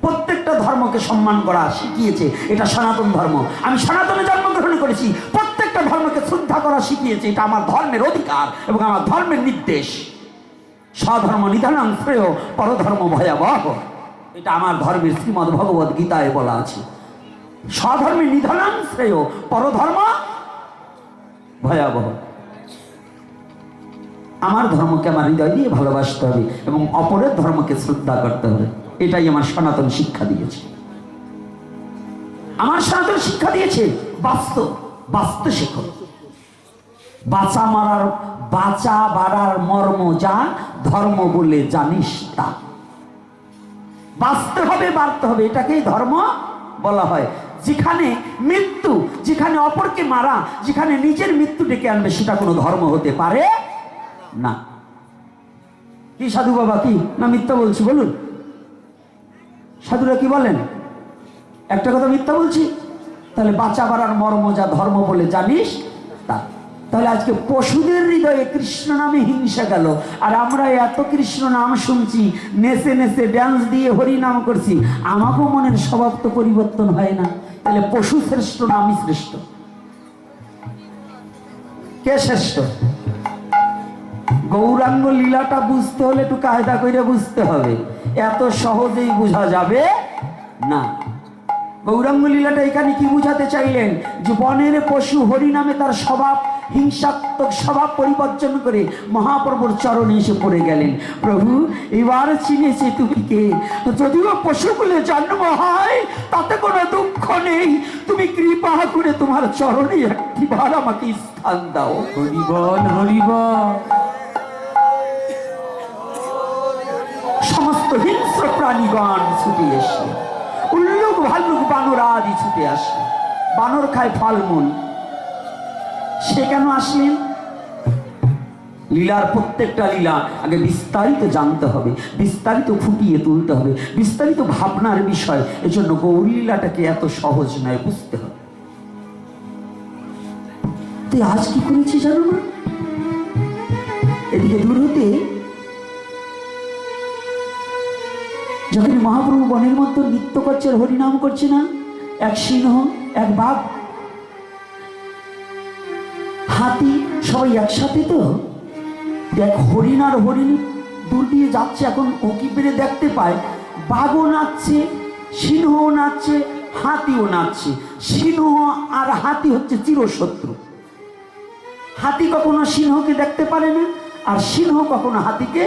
প্রত্যেকটা ধর্মকে সম্মান করা শিখিয়েছে এটা সনাতন ধর্ম। আমি সনাতনে জন্মগ্রহণ করেছি, প্রত্যেকটা ধর্মকে শ্রদ্ধা করা শিখিয়েছে। এটা আমার ধর্মের অধিকার এবং আমার ধর্মের নির্দেশ। স্বধর্ম নিধনাং শ্রেয় পরধর্ম ভয়াবহ, এটা আমার ধর্মের শ্রীমদ্ ভগবদ গীতায় বলা আছে। স্বধর্মের নিধনাং শ্রেয় পরধর্ম ভয়াবহ। আমার ধর্মকে আমার হৃদয় দিয়ে ভালোবাসতে হবে এবং অপরের ধর্মকে শ্রদ্ধা করতে হবে। এটাই আমার সনাতন শিক্ষা দিয়েছে। আমার সনাতন শিক্ষা দিয়েছে বাস্তব শেখো। বাঁচা বাড়ার মর্ম যা, ধর্ম বলে জানিস তা। বাঁচতে হবে, বাড়তে হবে, এটাকেই ধর্ম বলা হয়। যেখানে মৃত্যু, যেখানে অপরকে মারা, যেখানে নিজের মৃত্যু ডেকে আনবে, সেটা কোনো ধর্ম হতে পারে না। কি সাধু বাবা, কি না মিথ্যা বলছি বলুন? সাধুরা কি বলেন? একটা কথা মিথ্যা বলছি? তাহলে বাঁচা বাড়ার মর্ম যা, ধর্ম বলে জানিস তা। তাহলে আজকে পশুদের হৃদয়ে কৃষ্ণ নামে হিংসা গেল, আর আমরা এত কৃষ্ণ নাম শুনছি, নেচে নেচে ড্যান্স দিয়ে হরি নাম করছি, আমাকেও মনের স্বভাব তো পরিবর্তন হয় না। তাহলে পশু শ্রেষ্ঠ না আমি শ্রেষ্ঠ? কে শ্রেষ্ঠ? গৌরাঙ্গ লীলাটা বুঝতে হলে একটু কায়দা করে বুঝতে হবে, এত সহজেই বোঝা যাবে না। গৌরাঙ্গ লীলাটা এখানে কি বুঝাতে চাইলেন? যে বনের পশু হরি নামে তার স্বভাব, হিংসাত্মক স্বভাব পরিবর্তন করে মহাপ্রভুর চরণে এসে পড়ে গেলেন। প্রভু এবার চিনেছে তুমি কে। যদিও পশুকুলে জন্ম হয় তাতে কোনো দুঃখ নেই, তুমি কৃপা করে তোমার চরণে একটিবার আমাকে স্থান দাও। হরি বল, হরি বল। সমস্ত হিংস্র প্রাণীগণ ছুটে এসে, উল্লুক ভাল্লুক বানর আদি ছুটে আসে। বানর খায় ফলমূল, সে কেন আসলেন? লীলার প্রত্যেকটা লীলা আগে বিস্তারিত জানতে হবে, বিস্তারিত ফুটিয়ে তুলতে হবে, বিস্তারিত ভাবনার বিষয়। এজন্য গৌরী লীলাটাকে এত সহজ নয়, বুঝতে হবে। তুই আজ কি করেছি জানো না? এদিকে দূর হতে যখন মহাপ্রভু বনের মধ্যে নৃত্য করছে, হরিনাম করছে না, এক সিংহ, এক বাঘ, হাতি সবাই একসাথে, তো দেখ হরিণ আর হরিণ দূর দিয়ে যাচ্ছে, এখন উঁকি পেরে দেখতে পায় বাঘও নাচছে, সিংহও নাচছে, হাতিও নাচছে। সিংহ আর হাতি হচ্ছে চিরশত্রু। হাতি কখনো সিংহকে দেখতে পারে না, আর সিংহ কখনো হাতিকে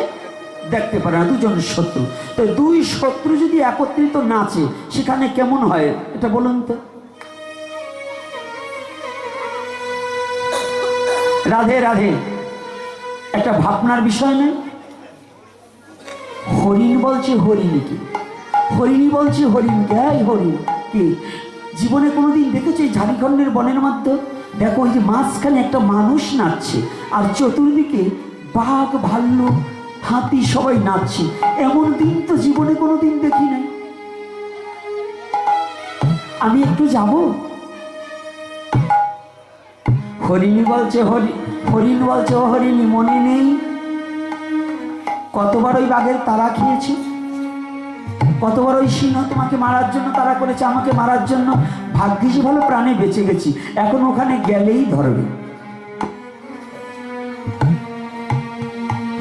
দেখতে পারে না, দুজন শত্রু। তো দুই শত্রু যদি একত্রিত নাচে সেখানে কেমন হয় এটা বলুন তো? রাধে রাধে, একটা ভাবনার বিষয় নেই। হরিণ বলছে হরিণীকে, হরিণী বলছে হরিণকে। হ্যাঁ, হরিণ কি জীবনে কোনোদিন দেখেছো এই ঝাড়খণ্ডের বনের মধ্যে? দেখো ওই যে মাঝখানে একটা মানুষ নাচছে, আর চতুর্দিকে বাঘ, ভাল্লুক, হাতি সবাই নাচছে। এমন দিন তো জীবনে কোনোদিন দেখি নাই। আমি একটু যাব। হরিণী বলছে হরিণ বলছে ও হরিণী, মনে নেই কতবার ওই বাঘের তাড়া খেয়েছে, কতবার ওই সিংহ তোমাকে মারার জন্য তাড়া করেছে, আমাকে মারার জন্য। ভাগ্যিস ভালো প্রাণে বেঁচে গেছি, এখন ওখানে গেলেই ধরবে।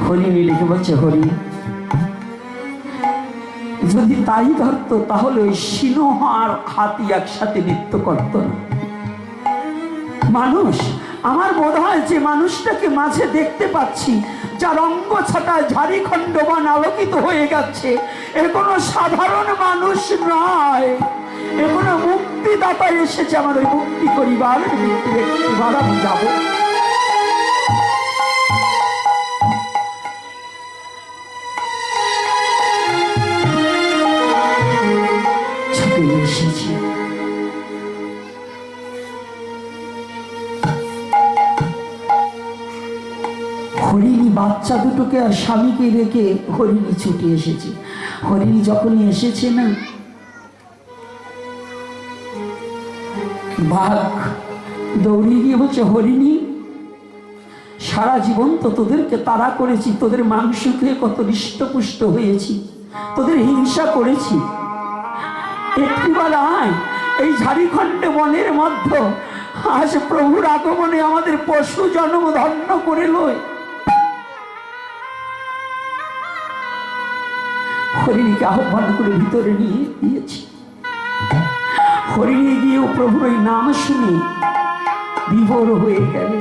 হরিণী লিখে বলছে হরি, যদি তাই ধরতো তাহলে ওই সিংহ আর হাতি একসাথে নৃত্য করতো না। মানুষ, আমার বোধ হয় যে মানুষটাকে মাঝে দেখতে পাচ্ছি, যার অঙ্গ ছাটায় ঝাড়খণ্ড বন আলোকিত হয়ে গেছে, এ কোনো সাধারণ মানুষ নয়, এ কোনো মুক্তিদাতা এসেছে আমার ওই মুক্তি করিবার। এবার আমি যাবো। এসেছি হরিণী বাচ্চা দুটোকে আর স্বামীকে রেখে হরিণী ছুটে এসেছে। হরিণী যখনই এসেছে না, বাঘ দৌড়িয়ে গিয়ে বলছে হরিণী, সারা জীবন তো তোদেরকে তাড়া করেছি, তোদের মাংস খেয়ে কত হৃষ্টপুষ্ট হয়েছি, তোদের হিংসা করেছি, একটিবার আয় এই ঝাড়খণ্ডে বনের মধ্যে, আজ প্রভুর আগমনে আমাদের পশু জন্ম ধন্য করে লয়। হরিণীকে আহ্বান করে ভিতরে নিয়ে দিয়েছি। হরিণী গিয়েও প্রভুর ওই নাম শুনে বিভোর হয়ে গেল।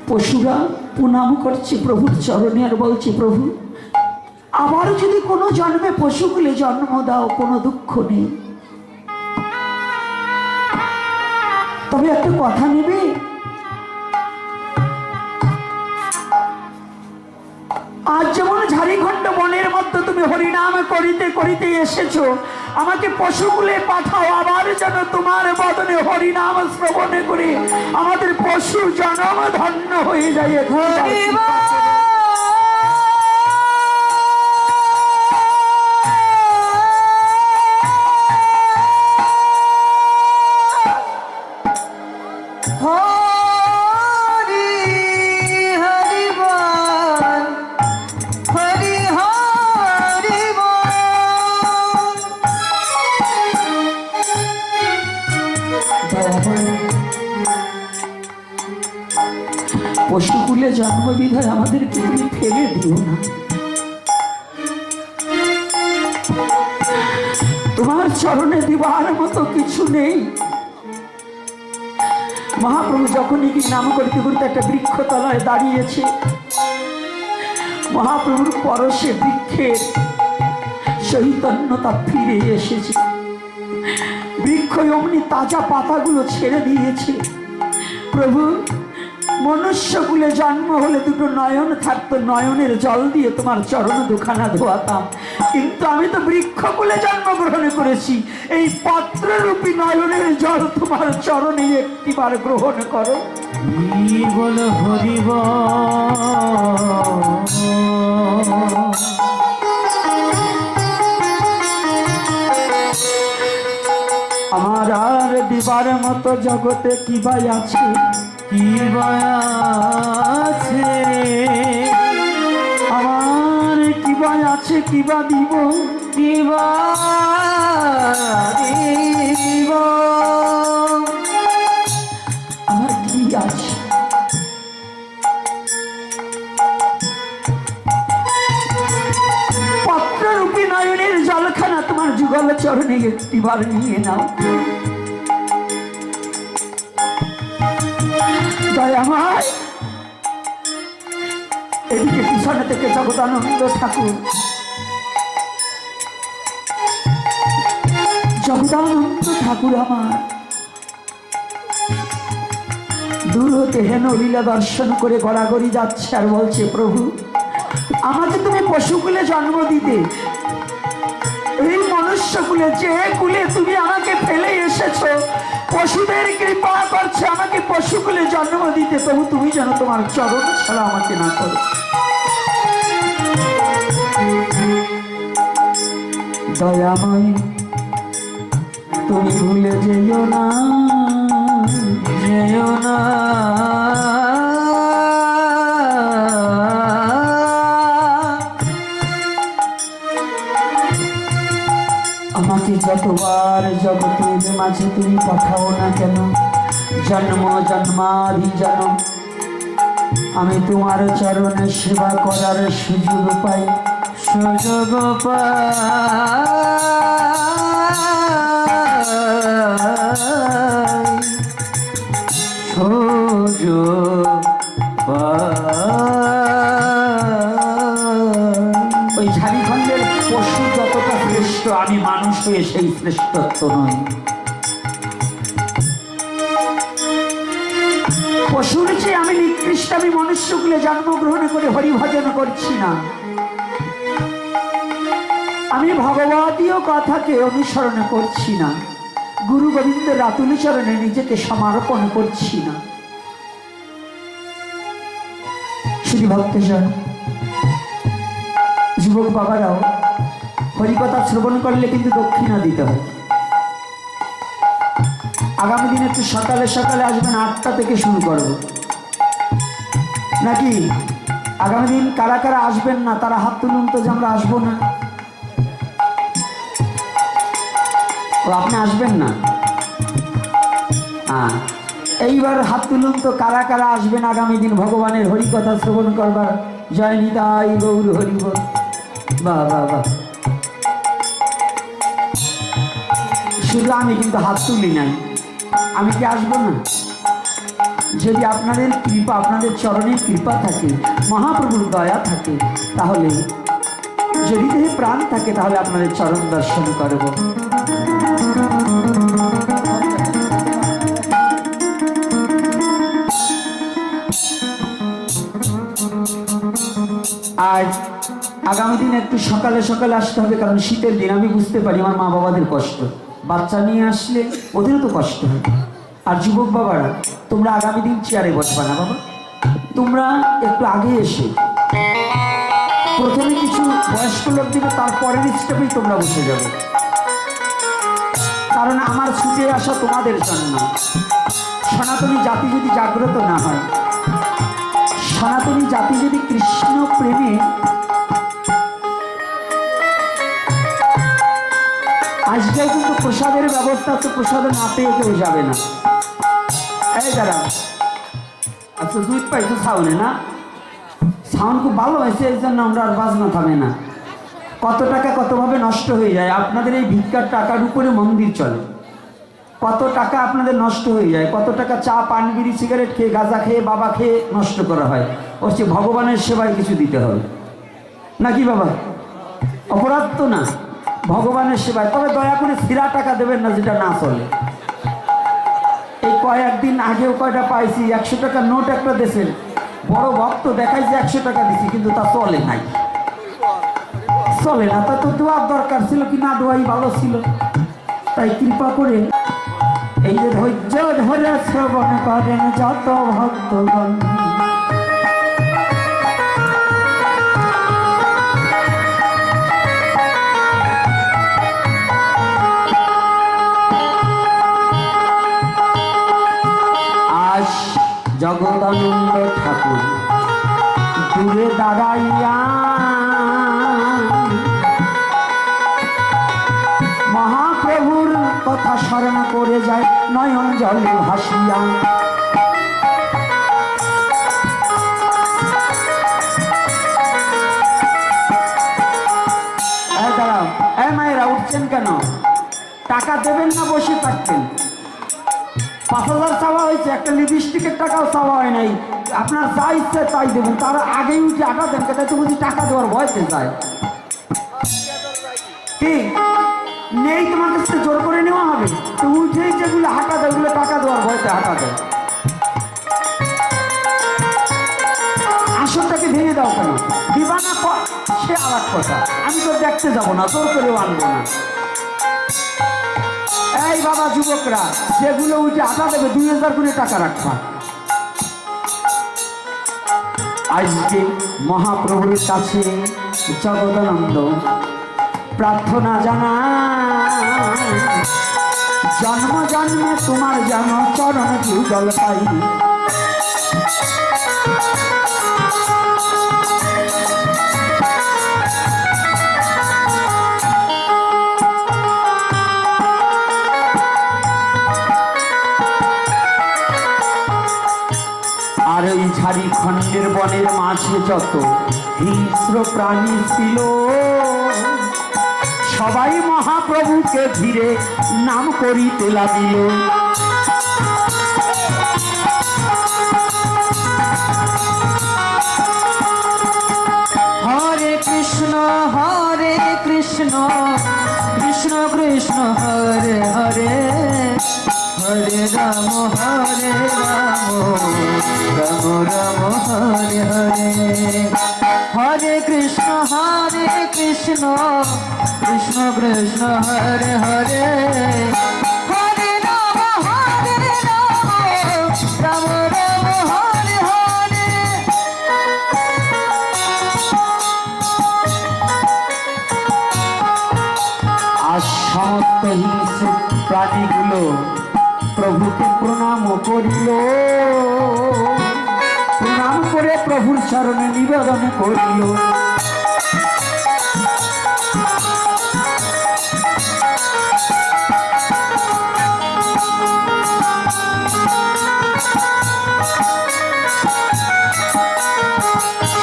পশুরা প্রণাম করছে প্রভুর চরণে, আর বলছে প্রভু আবার যদি কোনো জন্মে পশুকুলে জন্ম দাও, কোনো দুঃখ নেই, তবে একটা কথা নেবে, আজ যেমন ঝাড়িখণ্ড বনের মধ্যে তুমি হরিনাম করিতে করিতে এসেছো, আমাকে পশুকুলে পাঠাও, আবার যেন তোমার বদনে হরিনাম শ্রবণে করে আমাদের পশু জনম ধন্য হয়ে যায়। পশুকুলে জন্ম বিধায় আমাদেরকে তুমি ফেলে দিও না। তোমার চরণে দিবার মতো কিছু নেই। মহাপ্রভু যখনই কি নাম করতে করতে একটা বৃক্ষ তলায় দাঁড়িয়েছে, মহাপ্রভুর পরশে বৃক্ষের চৈতন্যতা ফিরে এসেছে। বৃক্ষ অমনি তাজা পাতাগুলো ছেড়ে দিয়েছে। প্রভু, মনুষ্যকুলে জন্ম হলে দুটো নয়ন থাকতো, নয়নের জল দিয়ে তোমার চরণ দুখানা ধোয়াতাম, কিন্তু আমি তো বৃক্ষকুলে জন্মগ্রহণ করেছি। এই পত্ররূপী নয়নের জল তোমার চরণে একটিবার গ্রহণ করো। বল হরিব আমার আর দিবার মতো জগতে কি ভাই আছে, কি আছে আমার কি ভাই আছে, কি বা দিব, কি দিব আমার কি আছে। পত্ররূপী নয়নের জলখানা তোমার যুগল চরণে একটিবার নিয়ে নাও। দয়াময়, এদিকে পিছনে থেকে জগদানন্দ ঠাকুর, জগদানন্দ ঠাকুর আমার দূর হতে হেন লীলা দর্শন করে গড়াগড়ি যাচ্ছে আর বলছে, প্রভু আমাকে তুমি পশুকুলে জন্ম দিতে, এই মনুষ্যকুলে যে কুলে তুমি আমাকে ফেলে এসেছো, পশুদের কৃপা করছে আমাকে পশুকুলে জন্ম দিতে, তবু তুমি যেন তোমার চরণ ছাড়া আমাকে না করো। দয়াময়, তুমি ভুলে যেও না, যেও না আমাকে যতবার জগতের মাঝে তুমি পাঠাও না কেন, জন্ম জন্মাধি জন্ম আমি তোমার চরণে সেবা করার সুযোগ পাই, সুযোগ ওই ঝাড়িখণ্ডের পশু যতটা শ্রেষ্ঠ, আমি মানুষ হয়ে সেই শ্রেষ্ঠত্ব নই। পশুর চেয়ে আমি নিকৃষ্ট, আমি মনুষ্যকুলে জন্মগ্রহণ করে হরিভজন করছি না। আমি ভগবতীয় কথাকে অনুসরণ করছি না, গুরু গোবিন্দের রাতুলি চরণে নিজেকে সমর্পণ করছি না। শ্রী ভক্তজন, যুবক বাবারাও হরিকথা শ্রবণ করলে কিন্তু দক্ষিণা দিতে হয়। আগামী দিনে একটু সকালে সকালে আসবেন, 8টা থেকে শুরু করব নাকি? আগামী দিন কারা কারা আসবেন না তারা হাত তুলুন তো, যে আমরা আসবো না। ও আপনি আসবেন না? হ্যাঁ, এইবার হাত তুলুন তো, কারা কারা আসবেন আগামী দিন ভগবানের হরিকথা শ্রবণ করবার। জয় নিতাই গৌর হরি বল। বাহ বাহ বাহ। শুধু আমি কিন্তু হাত তুলি নাই, আমি কি আসবো না? যদি আপনাদের কৃপা, আপনাদের চরণের কৃপা থাকে, মহাপ্রভুর দয়া থাকে, তাহলে যদি দেহে প্রাণ থাকে তাহলে আপনাদের চরণ দর্শন করব। আর আগামী দিন একটু সকালে সকালে আসতে হবে, কারণ শীতের দিন আমি বুঝতে পারি আমার মা বাবাদের কষ্ট, বাচ্চা নিয়ে আসলে ওদেরও তো কষ্ট হয়। আর যুবক বাবারা, তোমরা আগামী দিন চেয়ারে বসবা না বাবা, তোমরা একটু আগে এসে প্রথমে কিছু বয়স্ক লোক দিবে, তারপরের স্টেপেই তোমরা বসে যাবে, কারণ আমার ছুটে আসা তোমাদের জন্য। সনাতনী জাতি যদি জাগ্রত না হয়, সনাতনী জাতি যদি কৃষ্ণ প্রেমে আজকে কিন্তু প্রসাদের ব্যবস্থা তো, প্রসাদ না পেয়ে কেউ যাবে না। এই যারা আচ্ছা দুধ পাইছো সাউনে না, সাউন্ড খুব ভালো হয়েছে, এই জন্য আমরা আর বাজনা থামে না। কত টাকা কতভাবে নষ্ট হয়ে যায়, আপনাদের এই ভিক্ষার টাকার উপরে মন্দির চলে। কত টাকা আপনাদের নষ্ট হয়ে যায়, কত টাকা চা পান বিড়ি সিগারেট খেয়ে গাঁজা খেয়ে বাবা খেয়ে নষ্ট করা হয়। হচ্ছে ভগবানের সেবায় কিছু দিতে হবে নাকি বাবা, অপরাধ তো না, ভগবানের সেবায়। তবে দয়া করে ছিঁড়া টাকা দেবেন না, যেটা না চলে। এই কয়েকদিন আগেও কয়টা পাইছি, 100 টাকার নোট একটা দেশের বড় ভক্ত দেখাই যে 100 টাকা দিছি, কিন্তু তা চলে নাই, চলে না। তা তো দোয়ার দরকার ছিল, কি না দোয়াই ভালো ছিল। তাই কৃপা করে এই যে ধৈর্য ধরে শ্রবণ করেন যত ভক্তগণ, আজ জগদানন্দ ঠাকুর দূরে দাঁড়াইয়া মহাপ্রভুর কথা স্মরণ করে যায় নয়ন জলে ভাসিয়া। দাঁড়াও, এ মায়েরা উঠছেন কেন? টাকা দেবেন না বসে থাকতেন? 5000 চাওয়া হয়েছে, একটা লিপস্টিকের টাকাও চাওয়া হয় নাই। আপনার যা ইচ্ছে তাই দেবেন, তারা আগেই উঠে আটা দেন, তাই তো বুঝি টাকা দেওয়ার ভয়তে যায়। কি নেই তোমার কাছে জোর করে নেওয়া হবে, তো উঠেই যেগুলো হাঁটা দেয় ওগুলো টাকা দেওয়ার ভয়তে হাঁটা দেয়। আসলটাকে ভেঙে দাও কেন? দিবা না সে আর এক কথা, আমি তো দেখতে যাবো না, জোর করেও আনবো না। এই বাবা যুবকরা, যেগুলো উঠে আটা দেবে 2000 করে টাকা রাখবা। আজকে মহাপ্রভুর কাছে জগদানন্দ প্রার্থনা জানা, জন্ম জন্মে তোমার যেন চরণ যুগল পাই। আর ওই ঝাড়িখণ্ডের বনের মাঝে যত হিংস্র প্রাণী ছিল, সবাই মহাপ্রভুকে ঘিরে নাম করিতে লাগিল। হরে কৃষ্ণ কৃষ্ণ কৃষ্ণ হরে হরে, হরে রাম রাম রাম হরে হরে। হরে কৃষ্ণ কৃষ্ণ কৃষ্ণ হরে হরে, হরে রাম রাম রাম হরে হরে। আজ সমস্ত হিংস্র প্রাণীগুলো প্রভুকে প্রণাম করিল, প্রণাম করে প্রভুর চরণে নিবেদন করিল।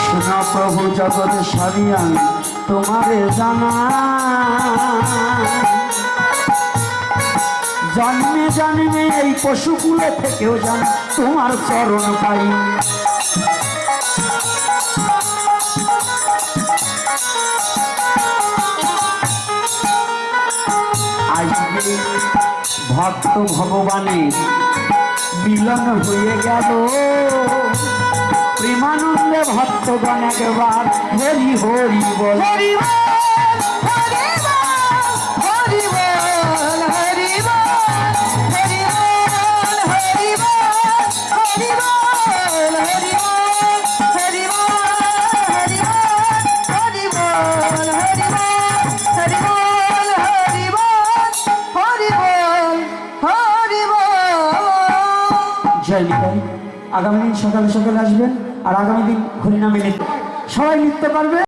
শোনো প্রভু জগৎ সারিয়া তোমারে জানা, জন্মে জন্মে এই পশুকুলে থেকেও জান তোমার চরণ পাই। আজকে ভক্ত ভগবানের মিলন হয়ে গেল, প্রেমানন্দে ভক্তগণ একবার হরি হরি বল। হরি বল, হরি বল, হরি বল, হরি বল, হরি বল, হরি বল, হরি বল, হরি বল, হরি বল, হরি বল, হরি বল, হরি বল, হরি বল, হরি বল, হরি বল, হরি বল। জয় নিতাই। আগামী দিন সকালে সকালে আসবেন, আর আগামী দিন হরিনামে সবাই নৃত্য করবে।